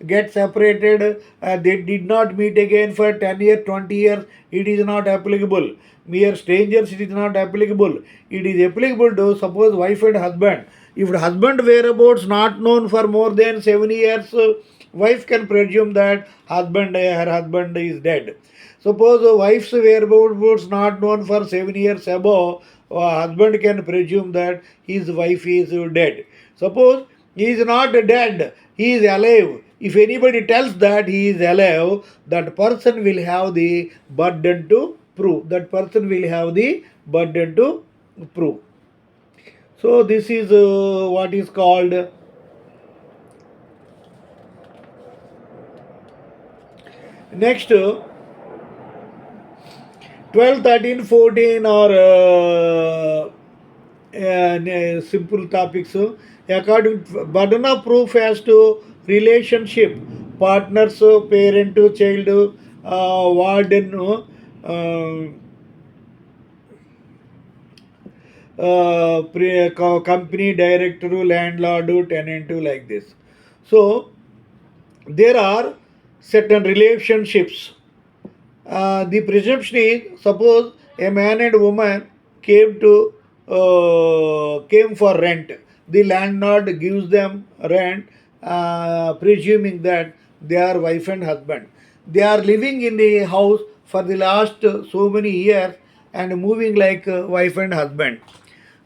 get separated, they did not meet again for 10 years, 20 years, it is not applicable. Mere strangers, it is not applicable. It is applicable to, suppose, wife and husband. If the husband whereabouts not known for more than 7 years, wife can presume that her husband is dead. Suppose a wife's whereabouts not known for 7 years above, husband can presume that his wife is dead. Suppose he is not dead, he is alive. If anybody tells that he is alive, that person will have the burden to prove. That person will have the burden to prove. So this is what is called next 12, 13, 14 are simple topics. According to burden of proof as to relationship, partners, parent, child, warden, company director, landlord, tenant, like this. So there are certain relationships. The presumption is, suppose a man and woman came for rent. The landlord gives them rent, presuming that they are wife and husband. They are living in the house for the last so many years and moving like wife and husband.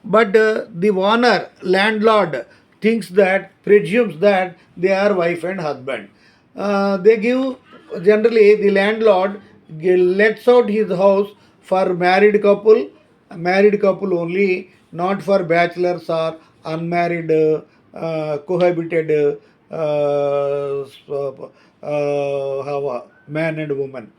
But the owner, landlord, thinks that, presumes that they are wife and husband. They give, generally, the landlord lets out his house for married couple only, not for bachelors or unmarried, cohabited man and woman.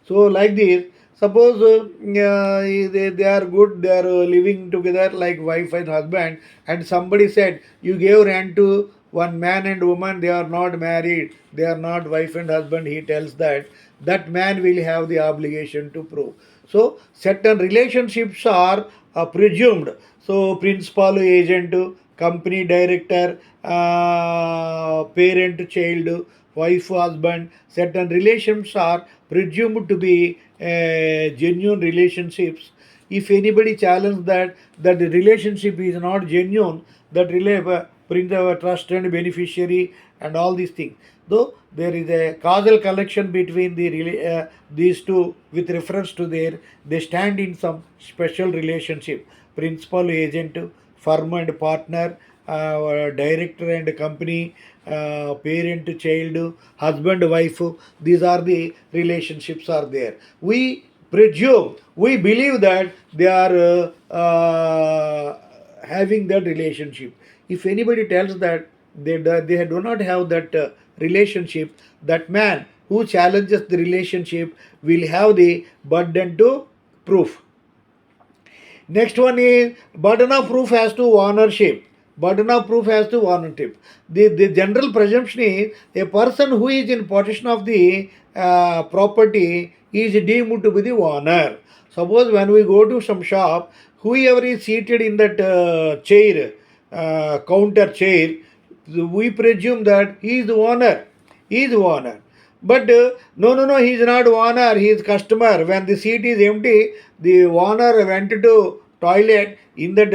So like this, suppose they are good, they are living together like wife and husband, and somebody said you gave rent to one man and woman, they are not married, they are not wife and husband. He tells that that man will have the obligation to prove. So certain relationships are presumed. So principal, agent, company director, parent, child, wife, husband, certain relations are presumed to be genuine relationships. If anybody challenges that the relationship is not genuine, that brings our trust and beneficiary and all these things. Though there is a causal connection between these two with reference to they stand in some special relationship. Principal, agent, firm and partner, director and company, parent, child, husband, wife. These are the relationships are there. We presume, we believe that they are having that relationship. If anybody tells that they do not have that relationship, that man who challenges the relationship will have the burden to proof. Next one is burden of proof as to ownership. Burden of proof as to ownership. The general presumption is a person who is in possession of the property is deemed to be the owner. Suppose when we go to some shop, whoever is seated in that chair, counter chair, we presume that he is the owner. He is the owner. But no, he is not owner, he is customer. When the seat is empty, the owner went to toilet in that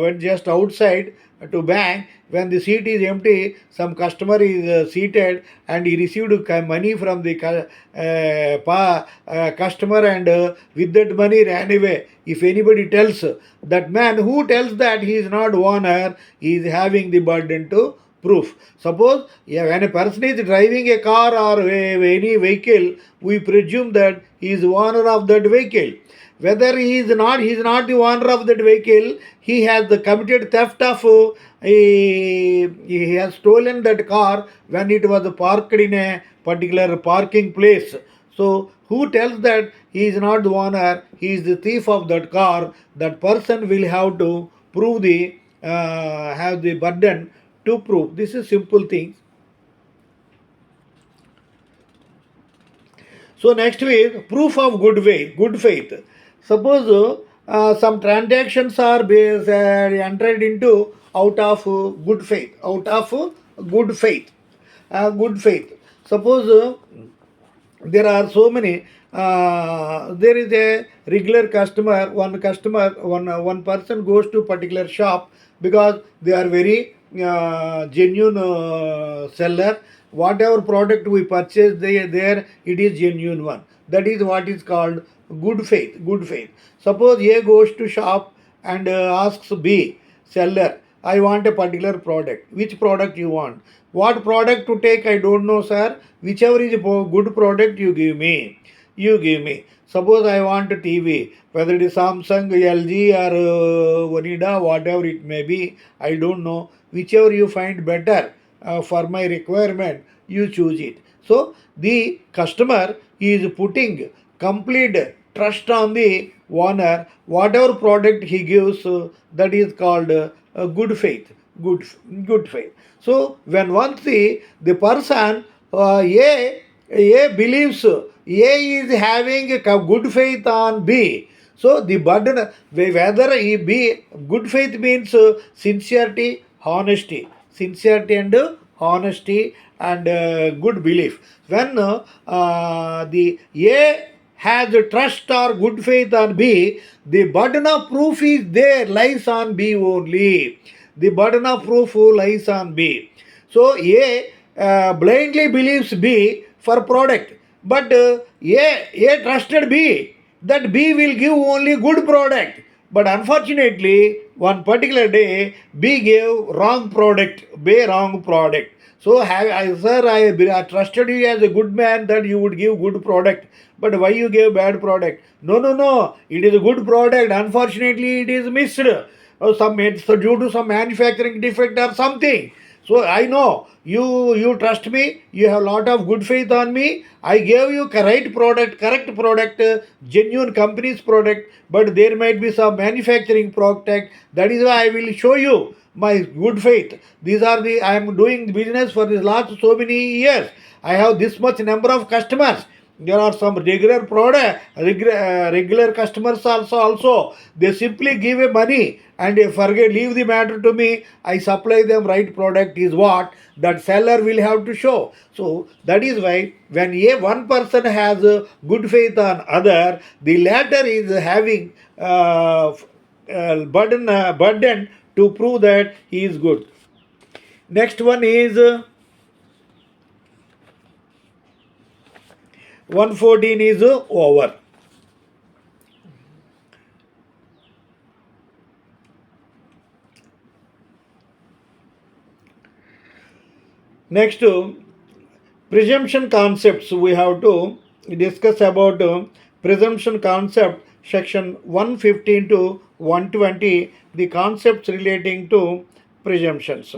went just outside to bank. When the seat is empty, some customer is seated and he received money from the customer, and with that money ran away. If anybody tells, that man who tells that he is not owner, he is having the burden to proof. Suppose, yeah, when a person is driving a car or any vehicle, we presume that he is owner of that vehicle. Whether he is not the owner of that vehicle, he has committed theft of, he has stolen that car when it was parked in a particular parking place. So who tells that he is not the owner, he is the thief of that car, that person will have to prove have the burden to prove. This is simple things. So next is proof of good faith. Suppose some transactions are entered into out of good faith, good faith, good faith. Suppose there are so many. There is a regular customer. One person goes to particular shop because they are very genuine seller. Whatever product we purchase there, it is genuine one. That is what is called good faith. Good faith. Suppose A goes to shop and asks B seller, I want a particular product. Which product you want? What product to take? I don't know, sir. Whichever is a good product, you give me. You give me. Suppose I want a TV, whether it is Samsung, LG, or Onida, whatever it may be, I don't know. Whichever you find better for my requirement, you choose it. So the customer is putting complete trust on the owner. Whatever product he gives, that is called good faith. Good, good faith. So when once the person A believes A is having a good faith on B. So the burden, whether he be good faith means sincerity, honesty, sincerity and honesty and good belief. When the A has trust or good faith on B, the burden of proof is there, lies on B only. The burden of proof lies on B. So A blindly believes B for product, but A trusted B that B will give only good product. But unfortunately, one particular day, B gave wrong product, B wrong product. So, sir, I trusted you as a good man that you would give good product. But why you gave bad product? No, no, no. It is a good product. Unfortunately, it is missed. So due to some manufacturing defect or something. So I know you trust me. You have a lot of good faith on me. I gave you correct product, genuine company's product. But there might be some manufacturing product. That is why I will show you my good faith. These are the I am doing business for this last so many years. I have this much number of customers. There are some regular customers also. They simply give a money and they forget, leave the matter to me. I supply them right product is what that seller will have to show. So that is why when one person has a good faith on other, the latter is having burden to prove that he is good. Next one is 114 is over. Next, presumption concepts. We have to discuss about presumption concept section 115 to 120, the concepts relating to presumptions.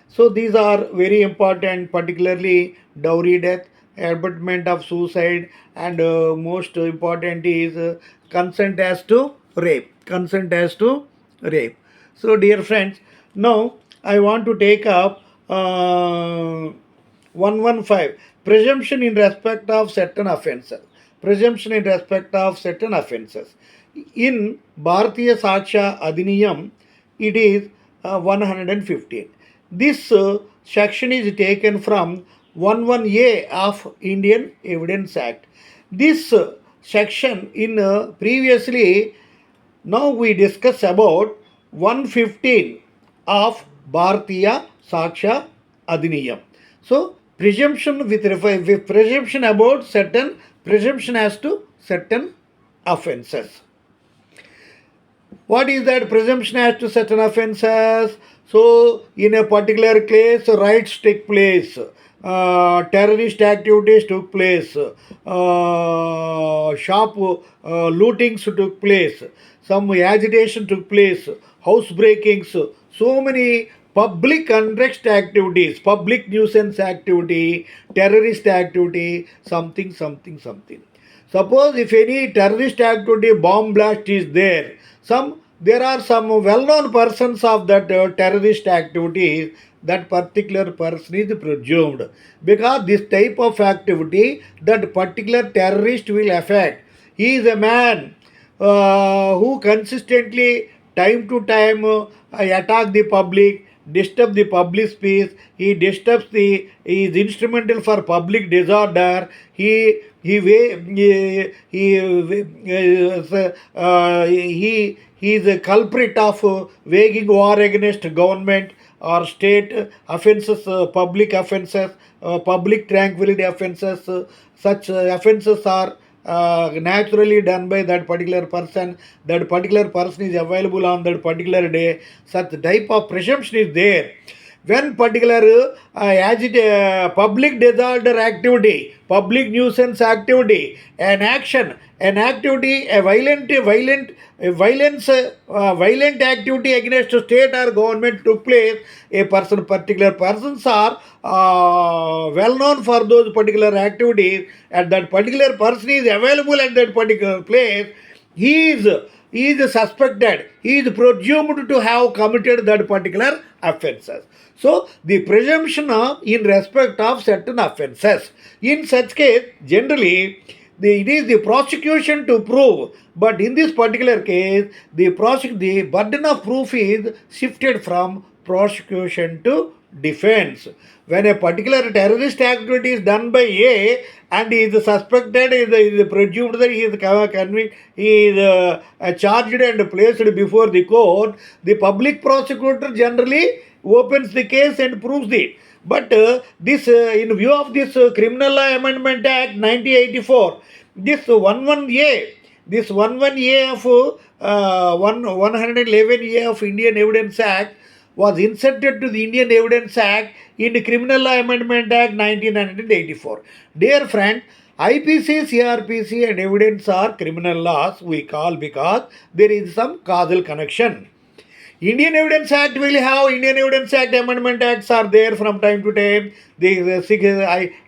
So these are very important, particularly dowry death, abetment of suicide, and most important is consent as to rape. Consent as to rape. So dear friends, now I want to take up 115, presumption in respect of certain offences. Presumption in respect of certain offences. In Bharatiya Saksha Adhiniyam, it is 115. This section is taken from 11A of Indian Evidence Act. This section in previously, now we discuss about 115 of Bharatiya Saksha Adhiniyam. So presumption with presumption about certain presumption as to certain offences. What is that presumption as to certain offences? So in a particular case, rights take place. Terrorist activities took place, shop lootings took place, some agitation took place, house breakings, so many public unrest activities, public nuisance activity, terrorist activity, something, something, something. Suppose if any terrorist activity, bomb blast is there, there are some well-known persons of that terrorist activities, that particular person is presumed, because this type of activity that particular terrorist will affect. He is a man who consistently time to time attack the public, disturb the public peace. He disturbs he is instrumental for public disorder. He is a culprit of waging war against government or state offences, public offences, public tranquility offences. Such offences are naturally done by that particular person is available on that particular day. Such type of presumption is there. When particular public disorder activity, public nuisance activity, an activity, violent activity against state or government took place, particular persons are well known for those particular activities, and that particular person is available at that particular place, he is he is suspected, he is presumed to have committed that particular offences. So the presumption in respect of certain offences. In such case, generally, it is the prosecution to prove. But in this particular case, the burden of proof is shifted from prosecution to defense. When a particular terrorist activity is done by A and he is suspected, is presumed that he is charged and placed before the court, the public prosecutor generally opens the case and proves it. But this, in view of this Criminal Law Amendment Act 1984, this 11A, this 11A of 111A of Indian Evidence Act was inserted to the Indian Evidence Act in the Criminal Law Amendment Act 1984. Dear friend, IPC, CRPC and evidence are criminal laws we call because there is some causal connection. Indian Evidence Act will have Indian Evidence Act Amendment Acts are there from time to time. The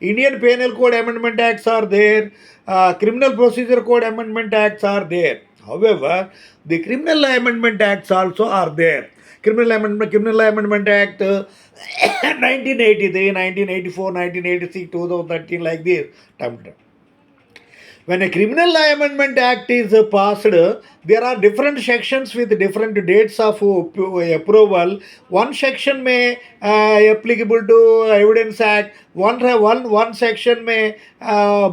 Indian Penal Code Amendment Acts are there. Criminal Procedure Code Amendment Acts are there. However, the Criminal Law Amendment Acts also are there. Criminal Law Amendment Act 1983, 1984, 1986, 2013, like this. When a Criminal Law Amendment Act is passed, there are different sections with different dates of approval. One section may applicable to Evidence Act. One section may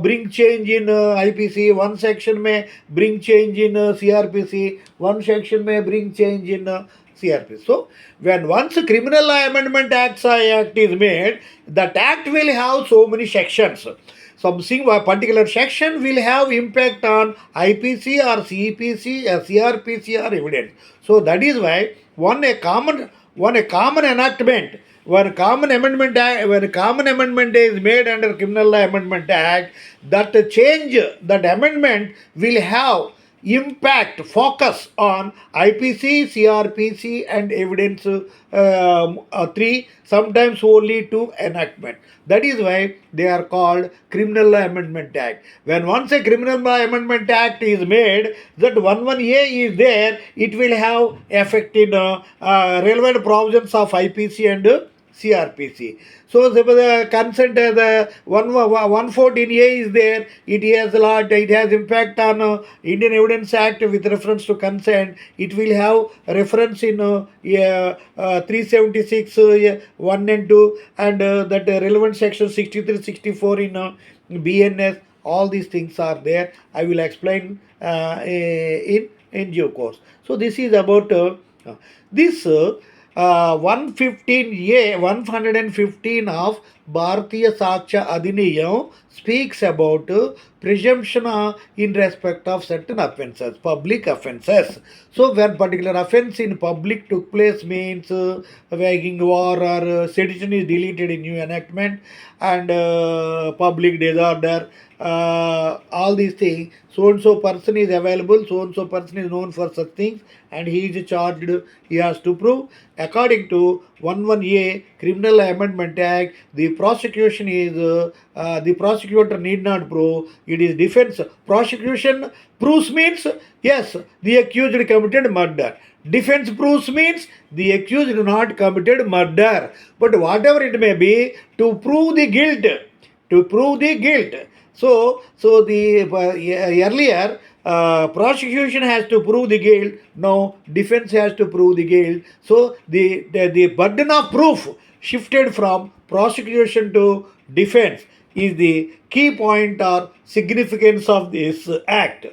bring change in IPC. One section may bring change in CRPC. One section may bring change in CRPC. So, when once a Criminal Law Amendment Act is made, that act will have so many sections. Something a particular section will have impact on IPC or CPC or CRPC or evidence. So that is why when a common enactment, when a common amendment is made under Criminal Law Amendment Act, that change, that amendment will have impact, focus on IPC, CRPC and evidence 3, sometimes only 2 enactment. That is why they are called Criminal Law Amendment Act. When once a Criminal Law Amendment Act is made, that 11A is there, it will have effect in relevant provisions of IPC and CRPC. So the consent, the 114A is there. It has impact on Indian Evidence Act with reference to consent. It will have reference in 376 1 and 2 and that relevant section 63, 64 in BNS. All these things are there. I will explain in due course. So this is about this. 115 of Bharatiya Saksha Adhiniyam speaks about presumption in respect of certain offences, public offences. So when particular offence in public took place means waging war or sedition is deleted in new enactment and public disorder, all these things, so and so person is available, so and so person is known for such things and he is charged, he has to prove. According to 11A Criminal Amendment Act, the prosecution is the prosecutor need not prove, it is defense. Prosecution proves means yes, the accused committed murder. Defense proves means the accused not committed murder. But whatever it may be, to prove the guilt, So the earlier prosecution has to prove the guilt. Now defense has to prove the guilt. So the burden of proof shifted from prosecution to defense is the key point or significance of this act.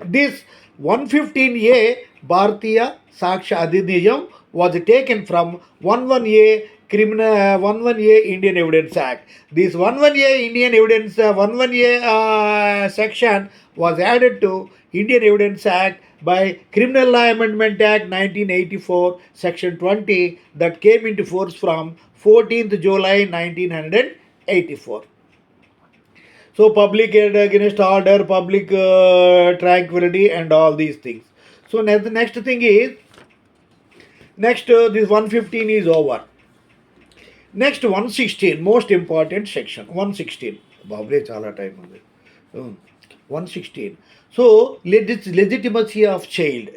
This 115A Bharatiya Saksha Adhiniyam was taken from 11A Criminal 11A Indian Evidence Act. This 11A Indian Evidence 11A section was added to Indian Evidence Act by Criminal Law Amendment Act 1984 Section 20 that came into force from 14th July 1984. So public aid against order, public tranquility and all these things. So the next thing is, this 115 is over. Next 116, most important section, 116. Babre chala time ఉంది. 116. So legitimacy of child.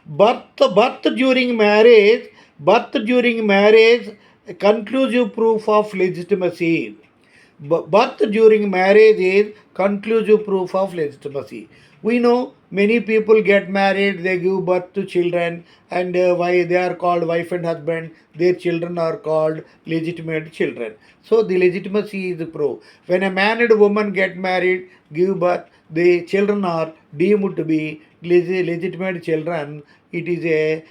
Birth during marriage, conclusive proof of legitimacy. Birth during marriage is conclusive proof of legitimacy. We know many people get married, they give birth to children, and why they are called wife and husband, their children are called legitimate children. So the legitimacy is the proof. When a man and a woman get married, give birth, the children are deemed to be legitimate children. It is a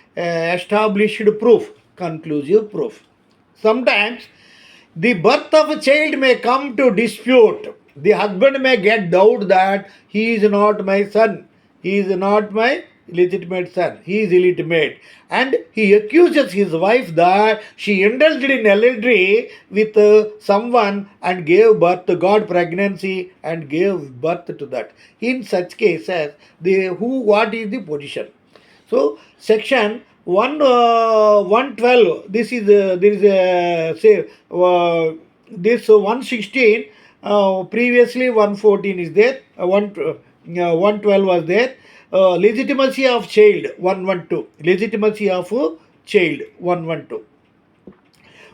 established proof, conclusive proof. Sometimes the birth of a child may come to dispute. The husband may get doubt that he is not my son, he is not my legitimate son, he is illegitimate. And he accuses his wife that she indulged in adultery with someone and gave birth to God pregnancy and gave birth to that. In such cases, what is the position? So, section 112, this is this 116, previously 114 is there, 112 was there. Legitimacy of child 112, legitimacy of child 112.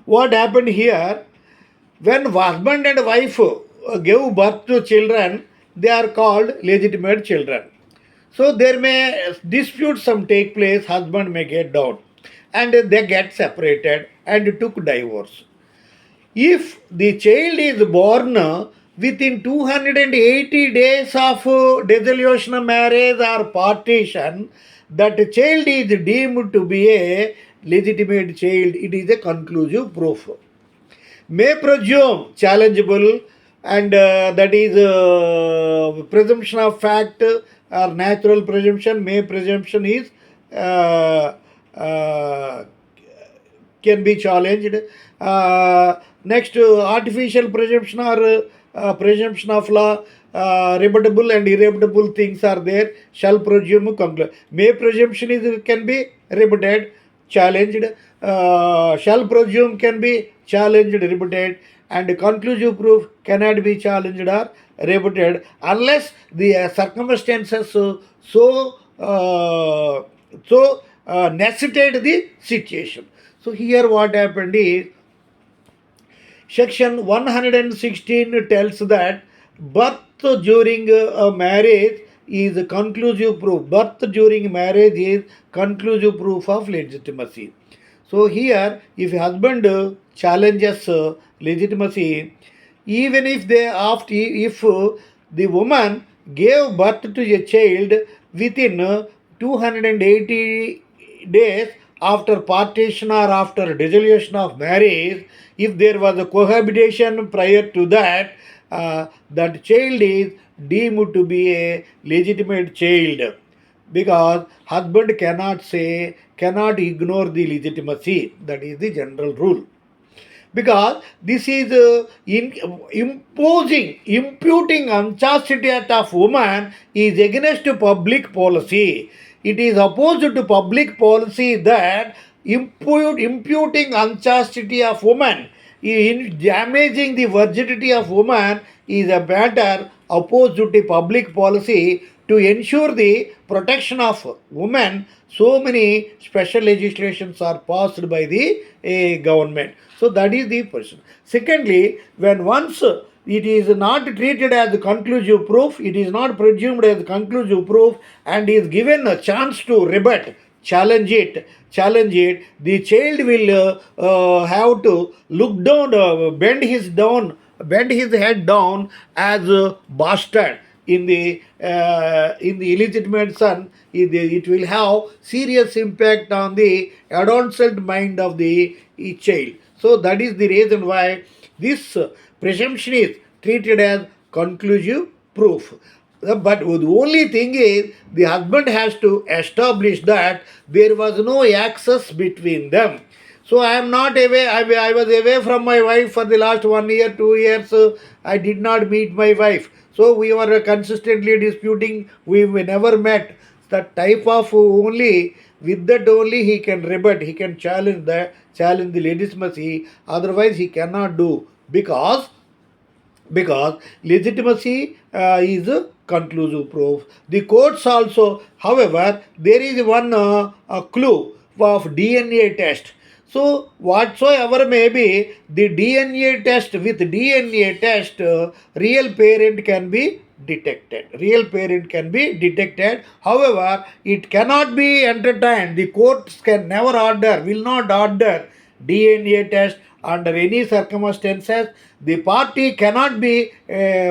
What happened here? When husband and wife give birth to children, they are called legitimate children. So there may dispute some take place, husband may get down and they get separated and took divorce. If the child is born within 280 days of dissolution of marriage or partition, that child is deemed to be a legitimate child. It is a conclusive proof. May presume challengeable, and that is presumption of fact or natural presumption. May presumption is can be challenged. Next, artificial presumption or presumption of law, rebuttable and irrebuttable things are there. Shall presume conclude. May presumption can be rebutted, challenged. Shall presume can be challenged, rebutted, and conclusive proof cannot be challenged or rebutted unless the circumstances necessitate the situation. So here what happened is, section 116 tells that birth during marriage is conclusive proof. Birth during marriage is conclusive proof of legitimacy. So here, if husband challenges legitimacy, even if if the woman gave birth to a child within 280 days after partition or after dissolution of marriage, if there was a cohabitation prior to that, that child is deemed to be a legitimate child, because husband cannot ignore the legitimacy. That is the general rule. Because this is imputing unchastity of woman is against public policy. It is opposed to public policy that imputing unchastity of woman, in damaging the virginity of woman, is a matter opposed to public policy to ensure the protection of women. So many special legislations are passed by the government. So that is the person. Secondly, when once it is not treated as conclusive proof, it is not presumed as conclusive proof, and is given a chance to rebut, challenge it, the child will have to look down, bend his head down as a bastard in the illegitimate son. It will have serious impact on the adolescent mind of the child. So that is the reason why this presumption is treated as conclusive proof. But the only thing is the husband has to establish that there was no access between them. So I am not away. I was away from my wife for the last 1 year, 2 years. I did not meet my wife. So we were consistently disputing. We never met. That type of only, with that only he can rebut. He can challenge the legitimacy. Otherwise he cannot do, because legitimacy is a conclusive proof. The courts also, however, there is one a clue of DNA test. So whatsoever may be the DNA test, with DNA test, real parent can be detected. Real parent can be detected. However, it cannot be entertained. The courts can never order, will not order DNA test under any circumstances. The party cannot be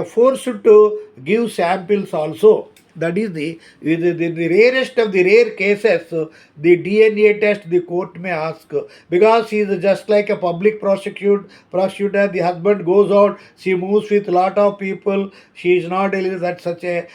forced to give samples also. That is the rarest of the rare cases. The DNA test the court may ask, because he is just like a public prosecutor. The husband goes out, she moves with lot of people, she is not eligible. That such a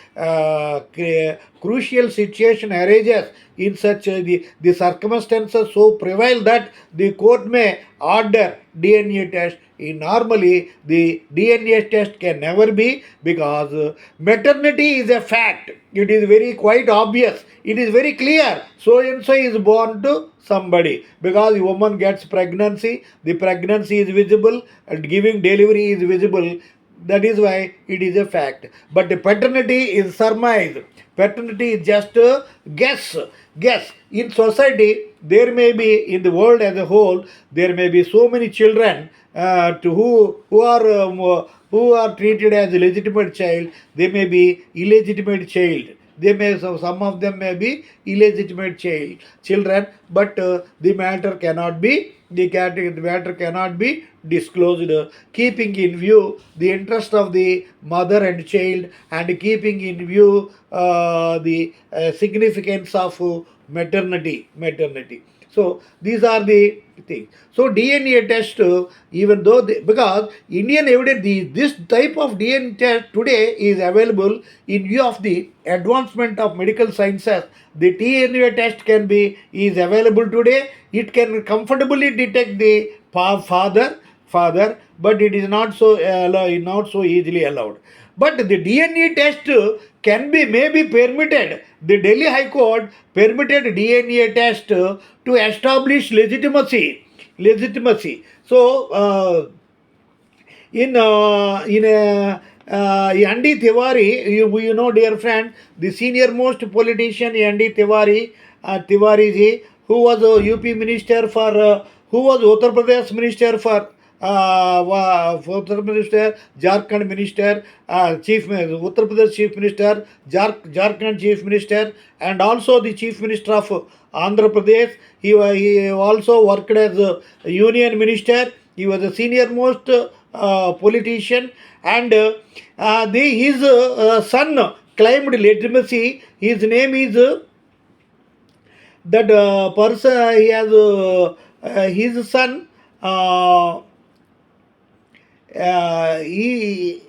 crucial situation arises. In such the circumstances so prevail that the court may order DNA test. Normally the DNA test can never be, because maternity is a fact. It is very quite obvious. It is very clear. So and so is born to somebody, because the woman gets pregnancy. The pregnancy is visible and giving delivery is visible. That is why it is a fact. But the paternity is surmise. Paternity is just a guess. Guess. In society, there may be, in the world as a whole, there may be so many children to who are treated as a legitimate child. They may be illegitimate child. They may, some of them may be illegitimate children, but the matter cannot be the matter cannot be disclosed, keeping in view the interest of the mother and child, and keeping in view the significance of maternity. So these are the things. So DNA test, even though because Indian evidence, this type of DNA test today is available in view of the advancement of medical sciences. The DNA test is available today. It can comfortably detect the father, but it is not so easily allowed. But the DNA test may be permitted. The Delhi High Court permitted DNA test to establish legitimacy. So in Yandi Tiwari, you know, dear friend, the senior most politician Yandi Tiwari ji, who was a UP minister for, who was Uttar Pradesh minister for, Uttar Minister, Jharkhand Minister, Uttar Pradesh Chief Minister, Jharkhand Chief Minister, and also the Chief Minister of Andhra Pradesh. He also worked as a Union Minister. He was a senior most politician, and his son claimed legitimacy. His name is that person. He has his son. He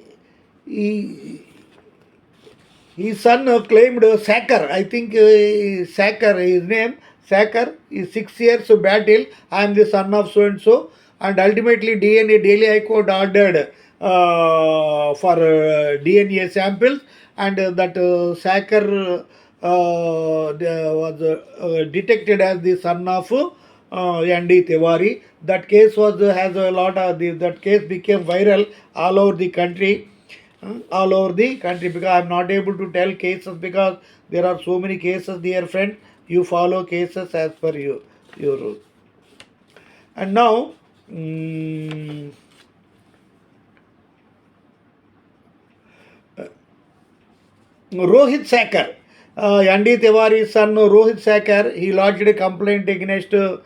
his son claimed Sacker. I think Sacker, his name Sacker, is 6 years battle. I am the son of so and so, and ultimately Delhi High Court ordered for DNA samples, and that Sacker was detected as the son of Yandi Tiwari. That case has a lot of that case became viral all over the country. Because I am not able to tell cases, because there are so many cases, dear friend. You follow cases as per your rule. And now Rohit Sacker, Yandi Tiwari's son Rohit Sacker, he lodged a complaint against his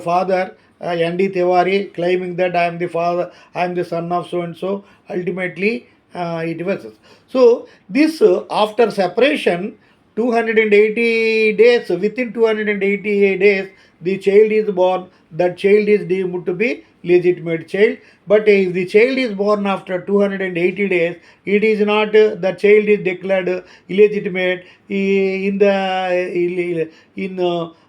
father, Yandi Tiwari, claiming that I am the father, I am the son of so and so. Ultimately, it was so. This after separation, 280 days, within 280 days, the child is born, that child is deemed to be legitimate child. But if the child is born after 280 days, it is not, the child is declared illegitimate. In the in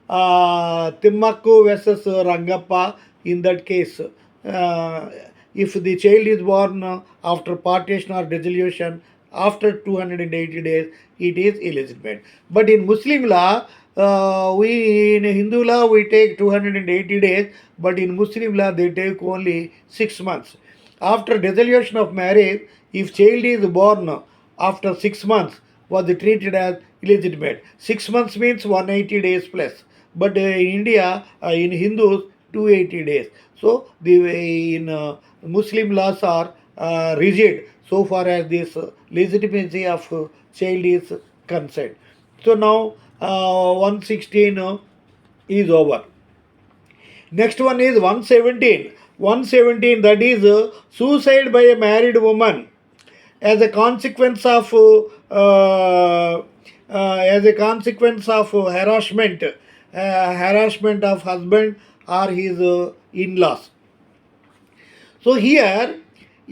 Timmakku versus Rangappa, in that case, if the child is born after partition or dissolution after 280 days, it is illegitimate. But in Muslim law, we in Hindu law we take 280 days, but in Muslim law they take only 6 months. After dissolution of marriage, if child is born after 6 months, was treated as illegitimate. 6 months means 180 days plus. But in India, in Hindus, 280 days. So the in Muslim laws are rigid so far as this legitimacy of child is concerned. So now 116 is over. Next one is 117. 117, that is suicide by a married woman as a consequence of harassment, harassment of husband or his in-laws. So here,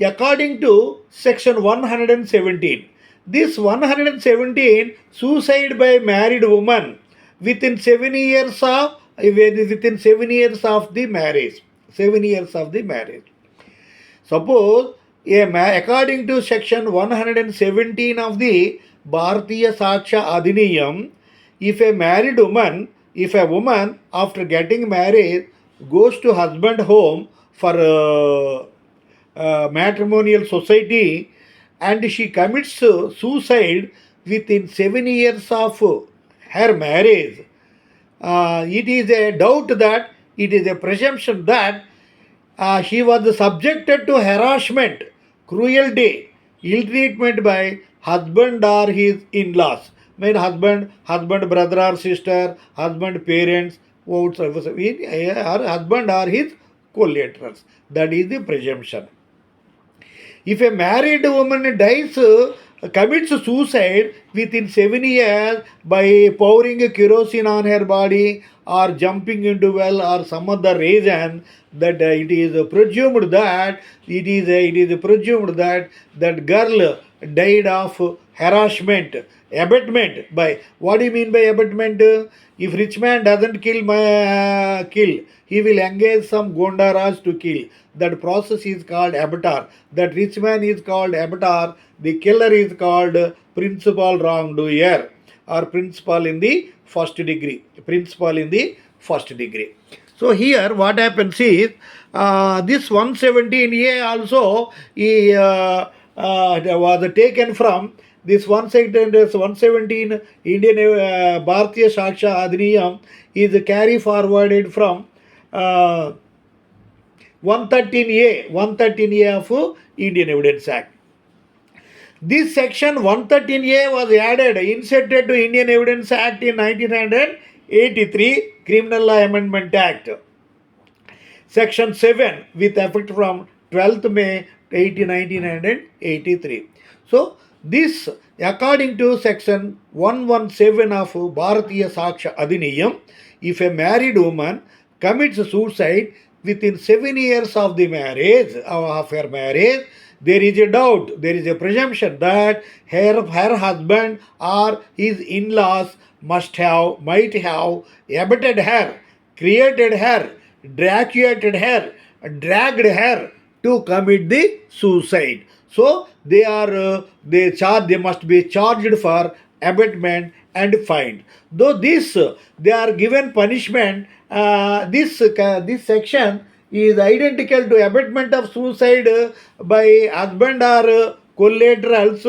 according to section 117, this 117, suicide by married woman within 7 years of the marriage. 7 years of the marriage. Suppose according to section 117 of the Bharatiya Saksha Adhiniyam, if a woman after getting married goes to husband home for matrimonial society and she commits suicide within 7 years of her marriage, it is a doubt that, it is a presumption that she was subjected to harassment, cruelty, ill treatment by husband or his in-laws. Mean husband, brother or sister, husband, parents, or husband or his collaterals. That is the presumption. If a married woman dies, commits suicide within 7 years by pouring kerosene on her body or jumping into well or some other reason, that it is presumed that that girl died of harassment, abetment by, what do you mean by abetment? If rich man doesn't kill, he will engage some gondaras to kill. That process is called abatar. That rich man is called abatar. The killer is called principal wrongdoer or principal in the first degree. So here what happens is, this 117A also was taken from this 117 Indian Bharatiya Saksha Adhiniyam is carry forwarded from 113A of Indian Evidence Act. This section 113A was added, inserted to Indian Evidence Act in 1983, Criminal Law Amendment Act. Section 7 with effect from 12th May 1983. So this, according to section 117 of Bharatiya Saksha Adhiniyam, if a married woman commits suicide within 7 years of the marriage, of her marriage, there is a doubt, there is a presumption that her husband or his in-laws might have abetted her, created her, dragged her to commit the suicide. So they must be charged for abetment and fined. Though this, they are given punishment. This section is identical to abetment of suicide by husband or collaterals,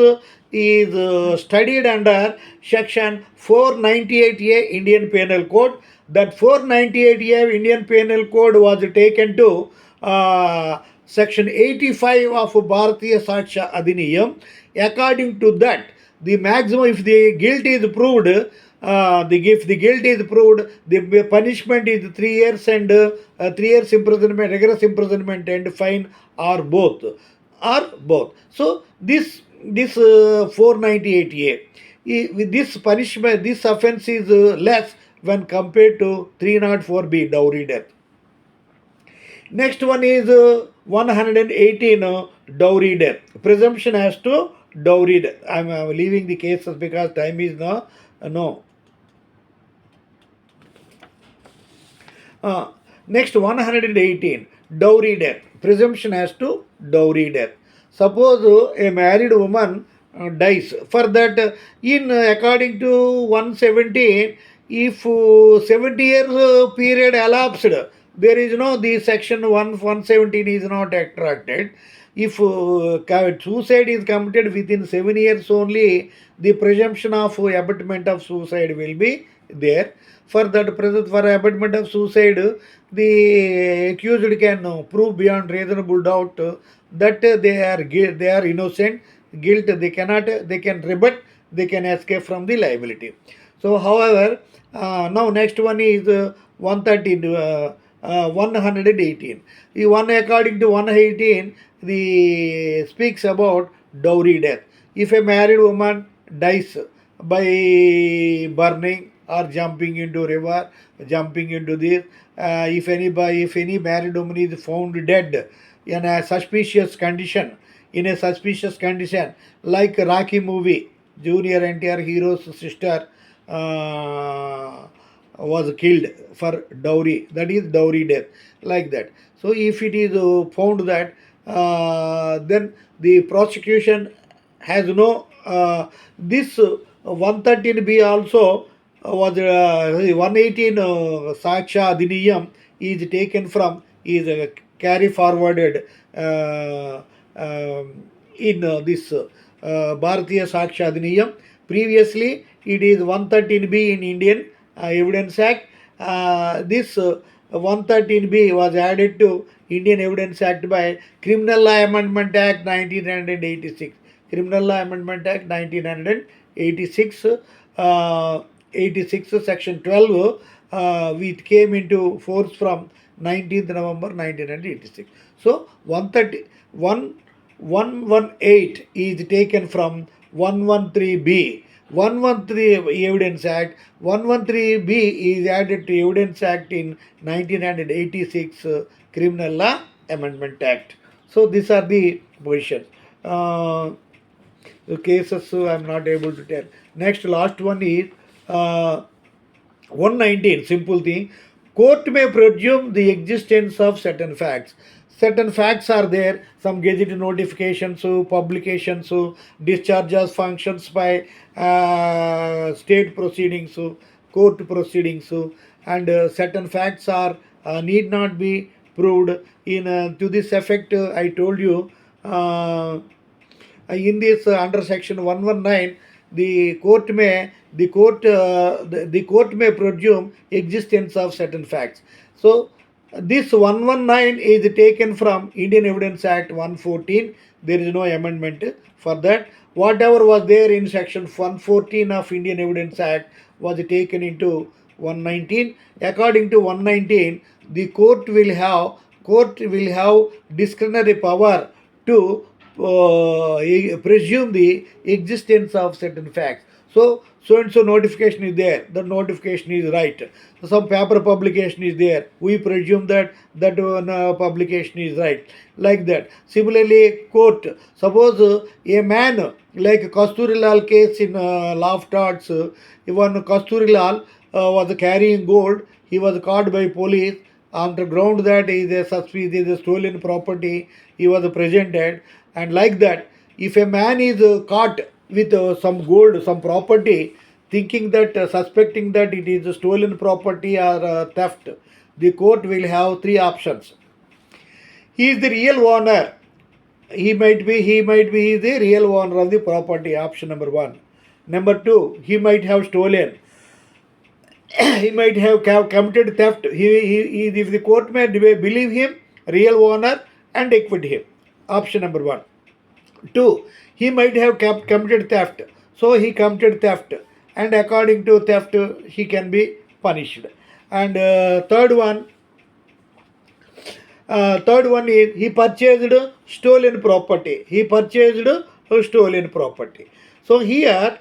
is studied under section 498A Indian Penal Code. That 498A Indian Penal Code was taken to section 85 of Bharatiya Saksha Adhiniyam. According to that, the maximum, if the guilt is proved, if the guilt is proved, the punishment is 3 years and 3 years imprisonment, rigorous imprisonment and fine, or both. So this 498A. With this punishment, this offense is less when compared to 304B, dowry death. Next one is 118 dowry death. Presumption as to dowry death. I'm leaving the cases because time is no. Uh, Next 118 dowry death. Presumption as to dowry death. Suppose a married woman dies. For that, according to 117, if 70 years period elapsed, there is no the section 117 is not attracted. If suicide is committed within 7 years only, the presumption of abetment of suicide will be there. For that present, for abetment of suicide, the accused can prove beyond reasonable doubt that they are innocent. Guilt they can rebut, they can escape from the liability. So, however, now next one is 113, 118. The one according to 118, the speaks about dowry death. If a married woman dies by burning or jumping into river, jumping into this, if any married woman is found dead in a suspicious condition, like Rocky movie, Junior NTR hero's sister was killed for dowry. That is dowry death, like that. So if it is found that, then the prosecution has no this 113B also was 118 Saksha Adhiniyam is taken from, is carry forwarded in this Bharatiya Saksha Adhiniyam. Previously, it is 113B in Indian Evidence Act. This 113B was added to Indian Evidence Act by Criminal Law Amendment Act 1986. Criminal Law Amendment Act 1986, 86 Section 12, which came into force from 19th November 1986. So 118 is taken from 113B. 113 Evidence Act. 113B is added to Evidence Act in 1986 Criminal Law Amendment Act. So these are the positions. The cases I am not able to tell. Next, last one is 119, simple thing. Court may presume the existence of certain facts. Certain facts are there, some gazette notifications, publications, discharges functions by state proceedings, court proceedings, and certain facts are need not be proved. To this effect, I told you in this under section 119, the court may the court may presume existence of certain facts. So this 119 is taken from Indian Evidence Act 114. There is no amendment for that. Whatever was there in section 114 of Indian Evidence Act was taken into 119. According to 119, the court will have discretionary power to presume the existence of certain facts. So and so notification is there. The notification is right. Some paper publication is there. We presume that publication is right. Like that. Similarly, court. Suppose a man like Kasturilal case in Loft Arts, even Kasturilal was carrying gold. He was caught by police on the ground that he is a suspect, is a stolen property. He was presented, and like that, if a man is caught with some gold, some property, thinking that suspecting that it is a stolen property or theft, the court will have three options. He is the real owner. He might be the real owner of the property. Option number one. Number two, he might have stolen. He might have committed theft. If the court may believe him real owner and acquit him. Option number one. Two, he might have committed theft. So he committed theft, and according to theft, he can be punished. And third one is he purchased stolen property. So here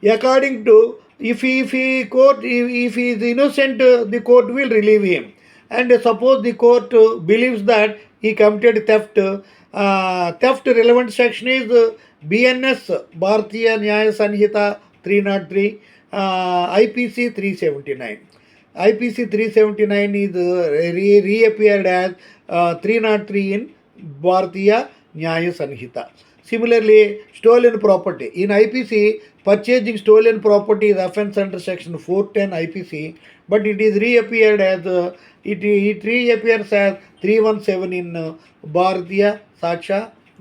According to, if he is innocent, the court will relieve him. And suppose the court believes that he committed theft, theft relevant section is BNS Bharatiya Nyaya Sanhita 303, IPC 379. IPC 379 is reappeared as 303 in Bharatiya Nyaya Sanhita. Similarly, stolen property. In IPC, purchasing stolen property is offence under section 410 IPC, but it is reappeared as it reappears as 317 in Bharatiya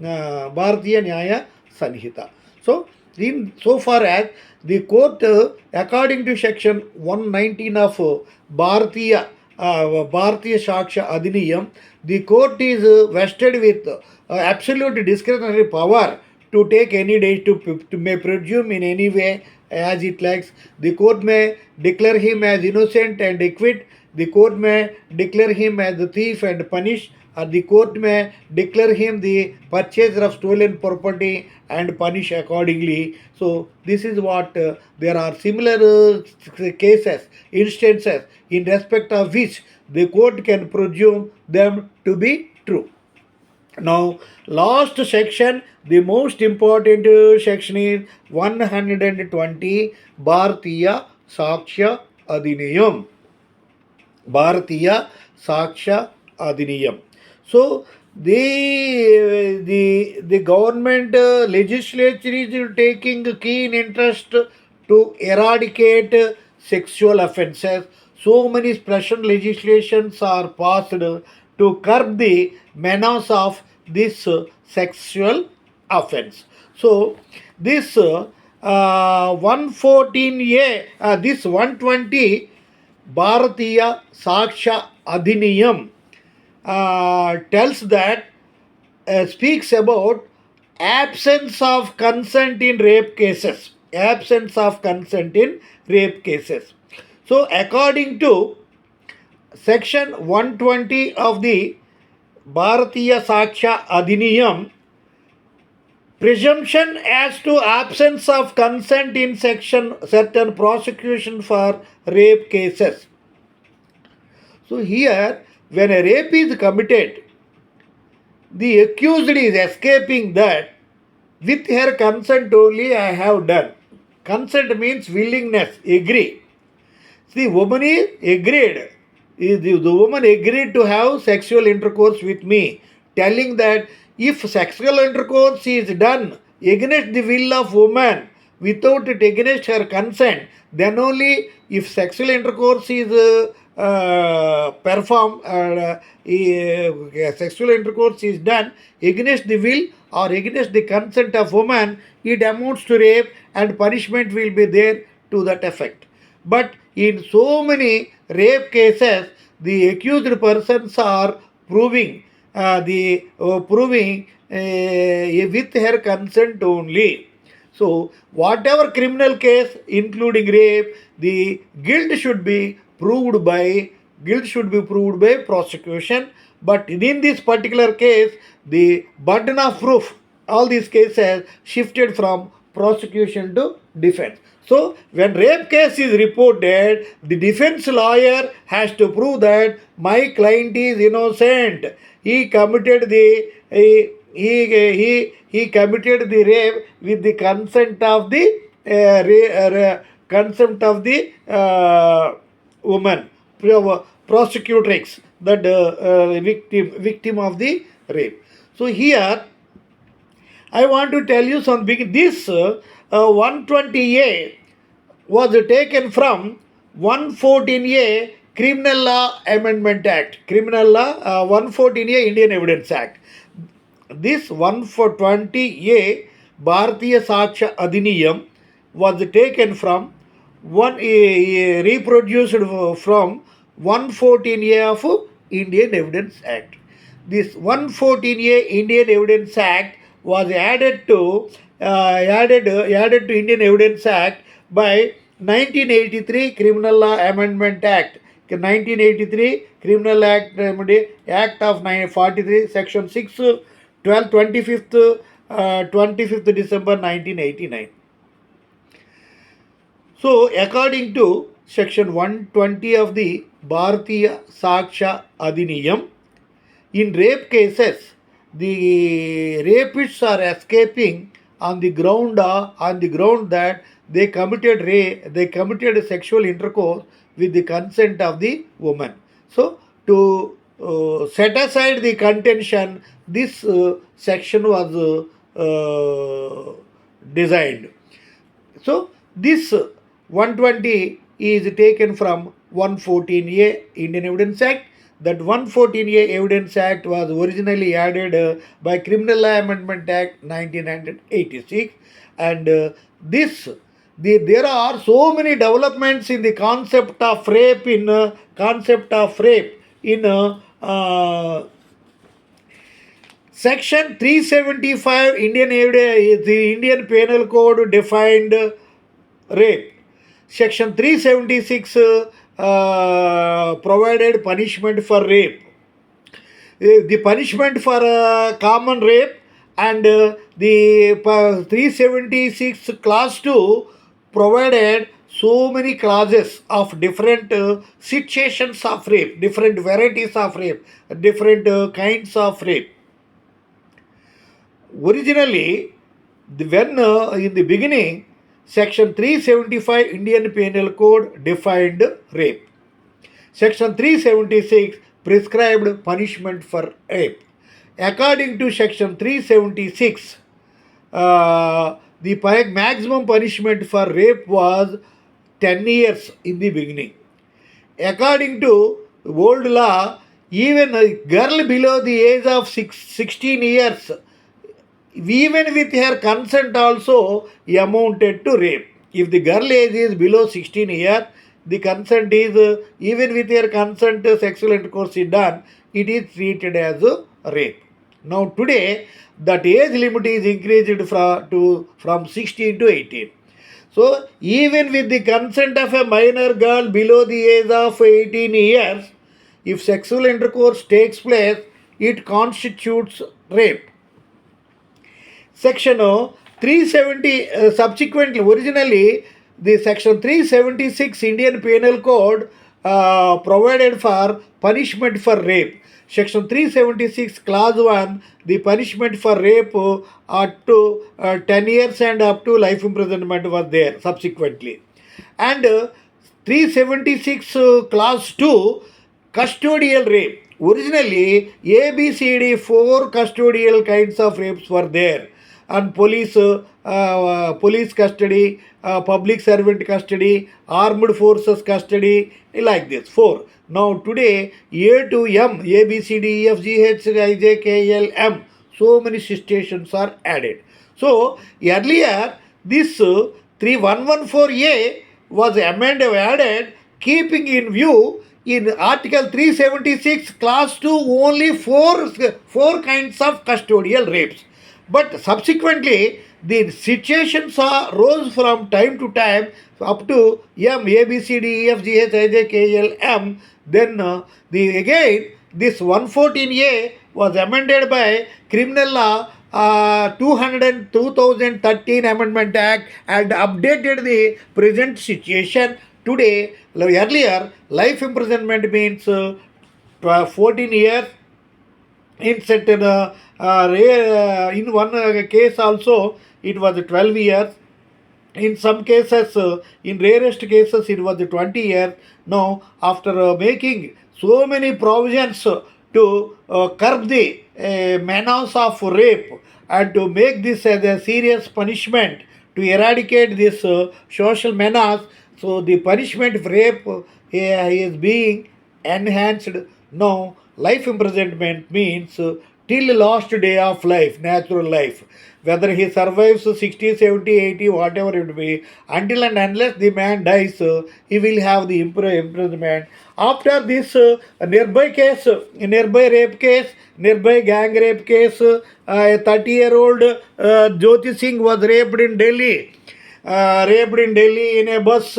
Nyaya Sanhita. So, in so far as the court, according to section 119 of Bharatiya Saksha Adhiniyam, the court is vested with absolute discretionary power to take any date to may presume in any way as it likes. The court may declare him as innocent and acquit. The court may declare him as the thief and punish, or the court may declare him the purchaser of stolen property and punish accordingly. So this is what there are similar cases, instances in respect of which the court can presume them to be true. Now, last section, the most important section is 120 Bharatiya Saksha Adhiniyam. Bharatiya Saksha Adhiniyam. So, the government legislature is taking keen interest to eradicate sexual offences. So many special legislations are passed to curb the menace of this sexual offense. So this 114A, this 120 Bharatiya Saksha Adhiniyam tells that, speaks about absence of consent in rape cases. Absence of consent in rape cases. So according to section 120 of the Bharatiya Saksha Adhiniyam, presumption as to absence of consent in certain prosecution for rape cases. So here, when a rape is committed, the accused is escaping that with her consent only I have done. Consent means willingness, agree. The woman is agreed. The woman agreed to have sexual intercourse with me, telling that if sexual intercourse is done against the will of woman, without it against her consent, then only if sexual intercourse is performed, sexual intercourse is done against the will or against the consent of woman, it amounts to rape and punishment will be there to that effect. But in so many rape cases, the accused persons are proving with her consent only. So whatever criminal case, including rape, the guilt should be proved by prosecution. But in this particular case, the burden of proof, all these cases shifted from prosecution to defense. So when rape case is reported, the defense lawyer has to prove that my client is innocent. He committed the he committed the rape with the consent of the woman, prosecutrix, that victim of the rape. So here I want to tell you something. This 120A was taken from 114A Criminal Law Amendment Act. Criminal Law 114A Indian Evidence Act. This 120A Bharatiya Saksha Adhiniyam was taken from reproduced from 114A of Indian Evidence Act. This 114A Indian Evidence Act was added to Indian Evidence Act by 1983 Criminal Law Amendment Act. 1983 Criminal Act of 43, Section 6, 25th December 1989. So, according to section 120 of the Bharatiya Saksha Adhiniyam, in rape cases, the rapists are escaping on the ground that they committed sexual intercourse with the consent of the woman. So, to set aside the contention, this section was designed. So this 120 is taken from 114A Indian Evidence Act. That 114A Evidence Act was originally added by Criminal Law Amendment Act 1986, and there are so many developments in the concept of rape in Section 375 the Indian Penal Code defined rape. Section 376 provided punishment for rape. The punishment for common rape, and the 376 clause 2 provided so many clauses of different situations of rape, different varieties of rape, different kinds of rape. Originally, when in the beginning, Section 375 Indian Penal Code defined rape. Section 376 prescribed punishment for rape. According to Section 376, the maximum punishment for rape was 10 years in the beginning. According to old law, even a girl below the age of 16 years, even with her consent also, amounted to rape. If the girl age is below 16 years, the consent is, even with her consent, sexual intercourse is done, it is treated as rape. Now today, that age limit is increased from 16 to 18. So even with the consent of a minor girl below the age of 18 years, if sexual intercourse takes place, it constitutes rape. Section 370, subsequently, originally, the Section 376 Indian Penal Code provided for punishment for rape. Section 376 Clause 1, the punishment for rape up to 10 years and up to life imprisonment was there subsequently. And 376 Clause 2, custodial rape. Originally, ABCD 4 custodial kinds of rapes were there, and police custody, public servant custody, armed forces custody, like this, 4. Now today, A to M, A, B, C, D, E, F, G, H, I, J, K, L, M, so many situations are added. So earlier, this 3114A was added, keeping in view in Article 376, Clause 2, only four kinds of custodial rapes. But subsequently, the situations rose from time to time up to M, A, B, C, D, E, F, G, H, I, J, K, L, M. Then again, this 114A was amended by Criminal Law 2013 Amendment Act and updated the present situation. Today, earlier, life imprisonment means 14 years. In certain, in one case also, it was 12 years. In some cases, in rarest cases, it was 20 years. Now, after making so many provisions to curb the menace of rape and to make this as a serious punishment to eradicate this social menace, so the punishment of rape is being enhanced. Now, life imprisonment means till last day of life, natural life. Whether he survives 60, 70, 80, whatever it be, until and unless the man dies, he will have the imprisonment. After this nearby rape case, nearby gang rape case, a 30-year-old Jyoti Singh was raped in Delhi in a bus,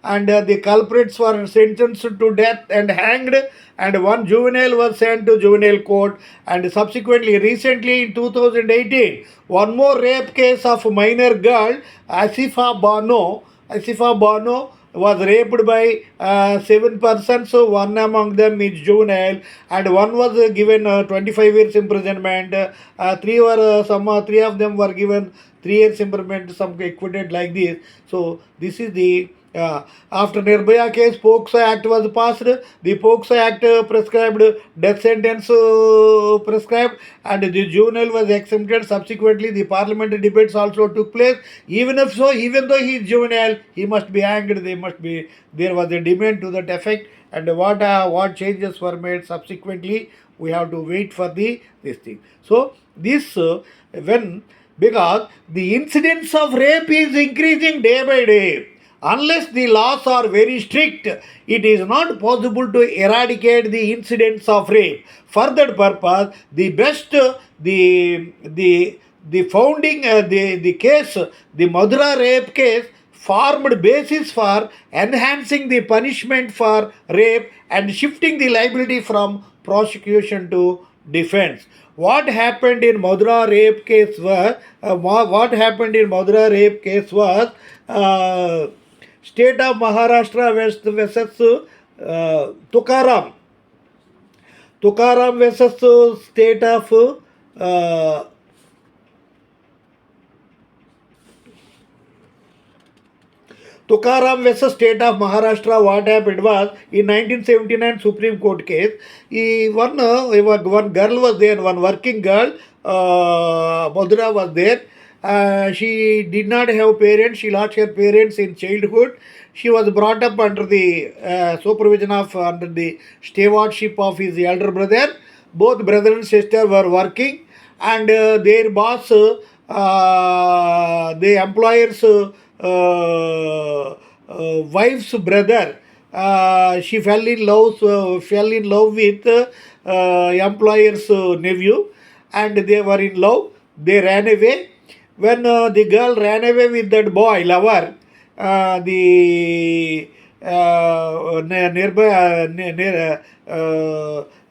and the culprits were sentenced to death and hanged, and one juvenile was sent to juvenile court. And subsequently, recently in 2018, one more rape case of minor girl, Asifa Bano, Asifa Bano was raped by 7 persons, so one among them is juvenile, and one was given 25 years imprisonment. Three of them were given 3 years imprisonment, some equated like this. So this is the after Nirbhaya case, POCSO Act was passed. The POCSO Act prescribed death sentence prescribed, and the juvenile was exempted. Subsequently, the parliamentary debates also took place. Even if so, even though he is juvenile, he must be hanged. There was a demand to that effect. And what changes were made subsequently, we have to wait for this thing. So this when because the incidence of rape is increasing day by day. Unless the laws are very strict, it is not possible to eradicate the incidents of rape. For that purpose, the best, the founding, the case, the Madura rape case, formed basis for enhancing the punishment for rape and shifting the liability from prosecution to defense. What happened in Madura rape case was State of Maharashtra versus Tukaram. Tukaram versus State of Tukaram versus State of Maharashtra. What happened was in 1979 Supreme Court case, one girl was there, one working girl, Madhura was there. She did not have parents. She lost her parents in childhood. She was brought up under the supervision of, under the stewardship of his elder brother. Both brother and sister were working, and their boss, the employer's wife's brother, she fell in love with employer's nephew, and they were in love. They ran away. When the girl ran away with that boy lover, the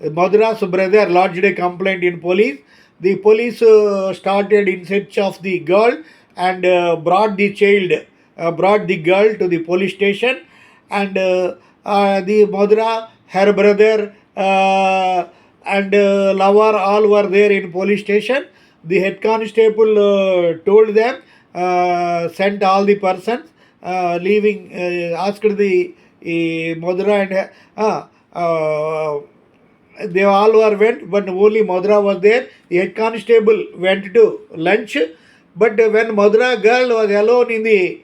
Madhura's brother lodged a complaint in police. The police started in search of the girl and brought the girl to the police station, and the Madhura, her brother, and lover all were there in police station. The head constable told them, sent all the persons, leaving, asked the Madhura and they all were went, but only Madhura was there. The head constable went to lunch, but when Madhura girl was alone in the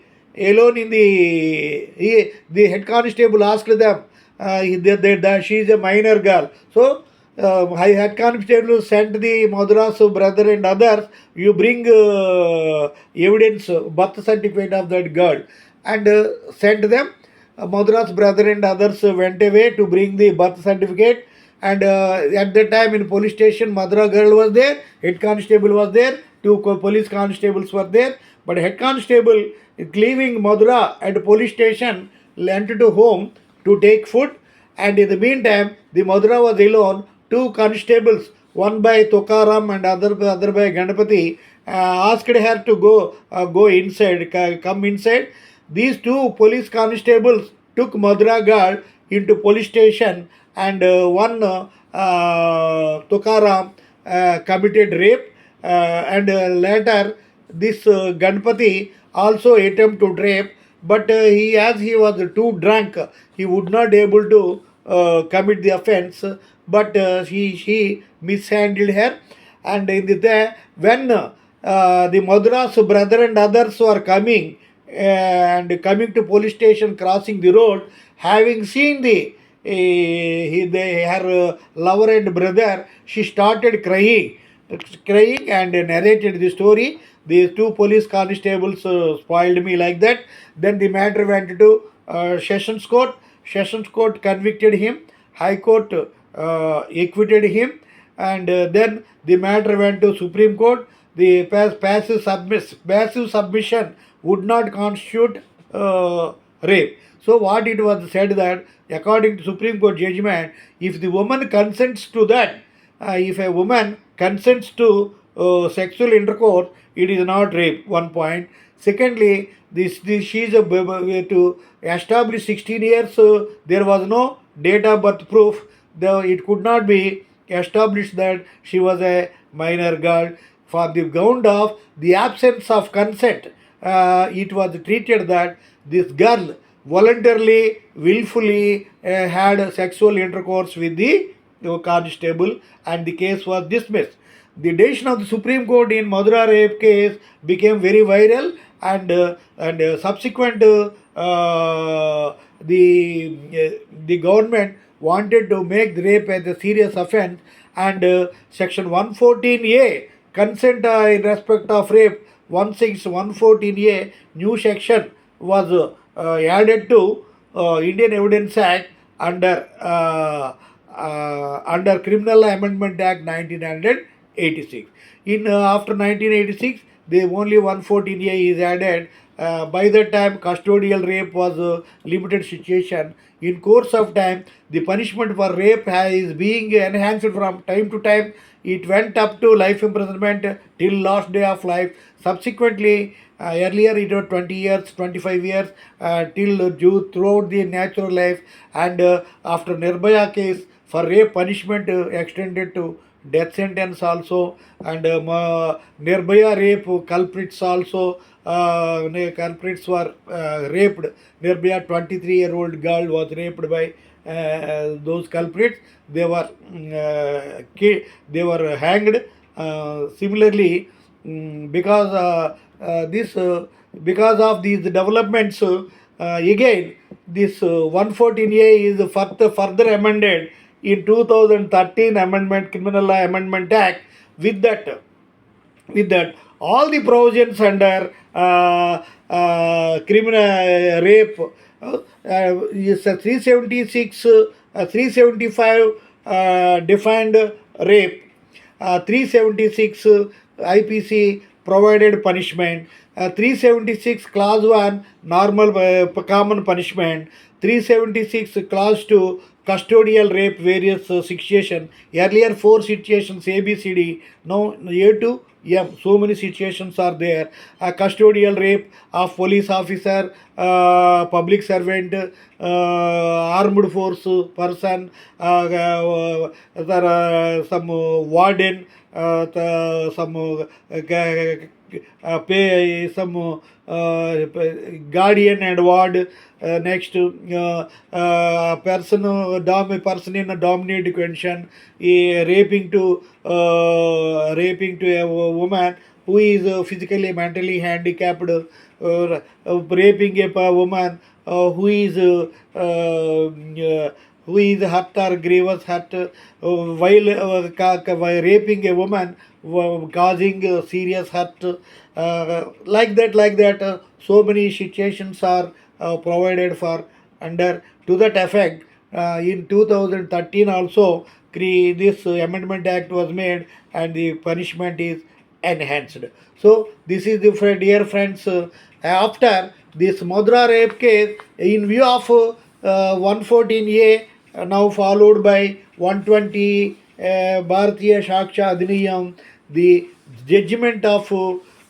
head constable asked them, that she is a minor girl. So head constable sent the Madhura's brother and others, you bring evidence, birth certificate of that girl, and sent them. Madhura's brother and others went away to bring the birth certificate, and at that time in police station, Madhura girl was there, head constable was there, two police constables were there, but head constable, leaving Madhura at police station, went to home to take food, and in the meantime, the Madhura was alone. Two constables, one by Tukaram and other by Ganapati, asked her to go inside, come inside. These two police constables took Madhura girl into police station, and one Tukaram committed rape, and later this Ganpati also attempted to rape, but as he was too drunk, he would not able to commit the offence, but she mishandled her, and in the when the Madhura's brother and others were coming and coming to police station, crossing the road, having seen her lover and brother, she started crying and narrated the story. These two police constables spoiled me like that. Then the matter went to Sessions Court. Sessions Court convicted him. High Court acquitted him, and then the matter went to Supreme Court. The passive submission would not constitute rape. So what it was said that according to Supreme Court judgment, if the woman consents to that, if a woman consents to sexual intercourse, it is not rape. One point. Secondly, this she is to establish 16 years. There was no date of birth proof. It could not be established that she was a minor girl. For the ground of the absence of consent, it was treated that this girl voluntarily, willfully had sexual intercourse with the constable, and the case was dismissed. The decision of the Supreme Court in Madura rape case became very viral, and subsequent the government wanted to make the rape as a serious offence, and section 114A consent in respect of rape 114A new section was added to Indian Evidence Act under Criminal Amendment Act 1986. In after 1986, the only 114A is added. By that time, custodial rape was a limited situation. In course of time, the punishment for rape is being enhanced from time to time. It went up to life imprisonment till last day of life. Subsequently, earlier it was 20 years, 25 years, till throughout the natural life, and after Nirbhaya case, for rape punishment extended to death sentence also, and Nirbhaya rape culprits also, culprits were raped. Nirbhaya 23-year-old girl was raped by those culprits. They were they were hanged. Similarly, because of these developments, again this 114A is further amended in 2013 amendment, Criminal Law Amendment Act. With that all the provisions under criminal rape is 376 375 defined rape, 376 IPC provided punishment, 376 clause 1 normal common punishment, 376 clause 2 custodial rape various situation. Earlier 4 situations A B C D, now A to M, so many situations are there. Custodial rape of police officer, public servant, armed force person, some warden, some pay some guardian and ward. Next, person in a dominant condition, raping to a woman who is physically mentally handicapped, raping a woman who is hurt or grievous hurt, while raping a woman, causing serious hurt, like that. So many situations are provided for under. To that effect, in 2013 also, this amendment act was made, and the punishment is enhanced. So this is the dear friends. After this Madura rape case, in view of 114A, now followed by 120 Bharatiya Saksha Adhiniyam, the judgment of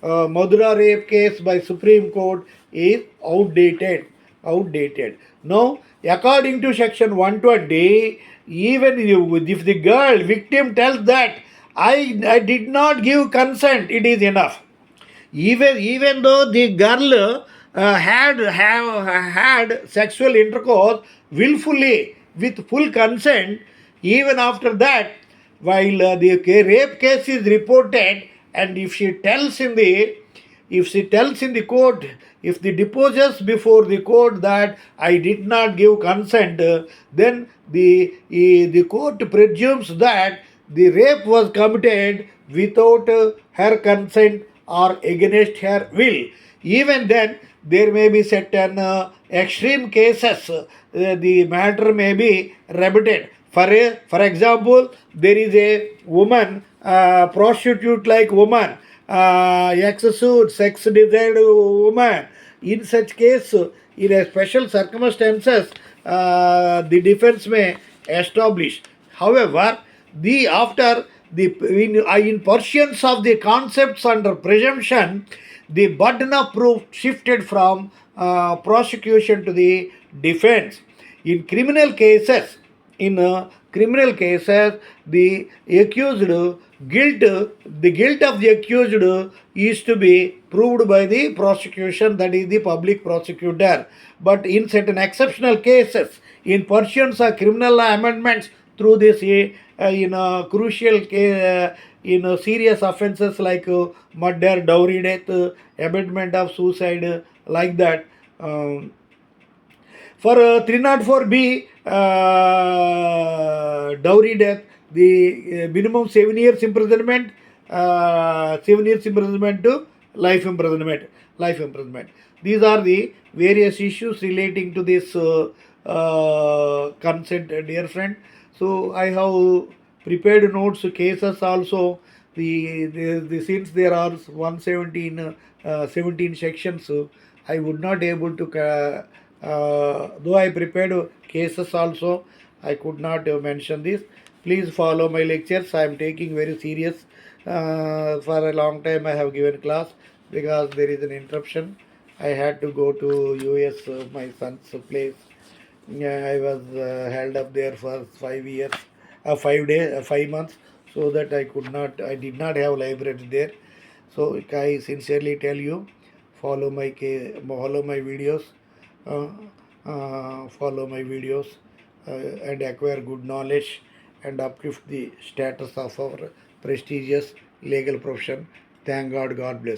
Madura rape case by Supreme Court is outdated. Now, according to section 120, even if the girl victim tells that I did not give consent, it is enough. Even though the girl had sexual intercourse willfully with full consent, even after that, while the rape case is reported, and if she tells in the court, if the deposes before the court that I did not give consent, then the court presumes that the rape was committed without her consent or against her will. Even then, there may be certain extreme cases. The matter may be rebutted. For example, there is a woman, prostitute like woman, excessive sex desired woman. In such case, in a special circumstances, the defense may establish. However, after in pursuance of the concepts under presumption, the burden of proof shifted from prosecution to the defense. In criminal cases, the guilt of the accused is to be proved by the prosecution, that is the public prosecutor. But in certain exceptional cases, in pursuance of criminal law amendments through this in crucial in serious offences like murder, dowry death, abetment of suicide, like that. For 304B, dowry death, the minimum 7 years imprisonment, 7 years imprisonment to life imprisonment. Life imprisonment. These are the various issues relating to this consent, dear friend. So I have prepared notes, cases also. Since there are 117 17 sections, I would not able to though I prepared cases also, I could not mention this. Please follow my lectures. I am taking very serious. For a long time I have given class because there is an interruption. I had to go to US, my son's place. I was held up there for 5 years, 5 days, 5 months, so that I did not have library there. So I sincerely tell you, follow my videos, uh, and acquire good knowledge and uplift the status of our prestigious legal profession. Thank God. God bless.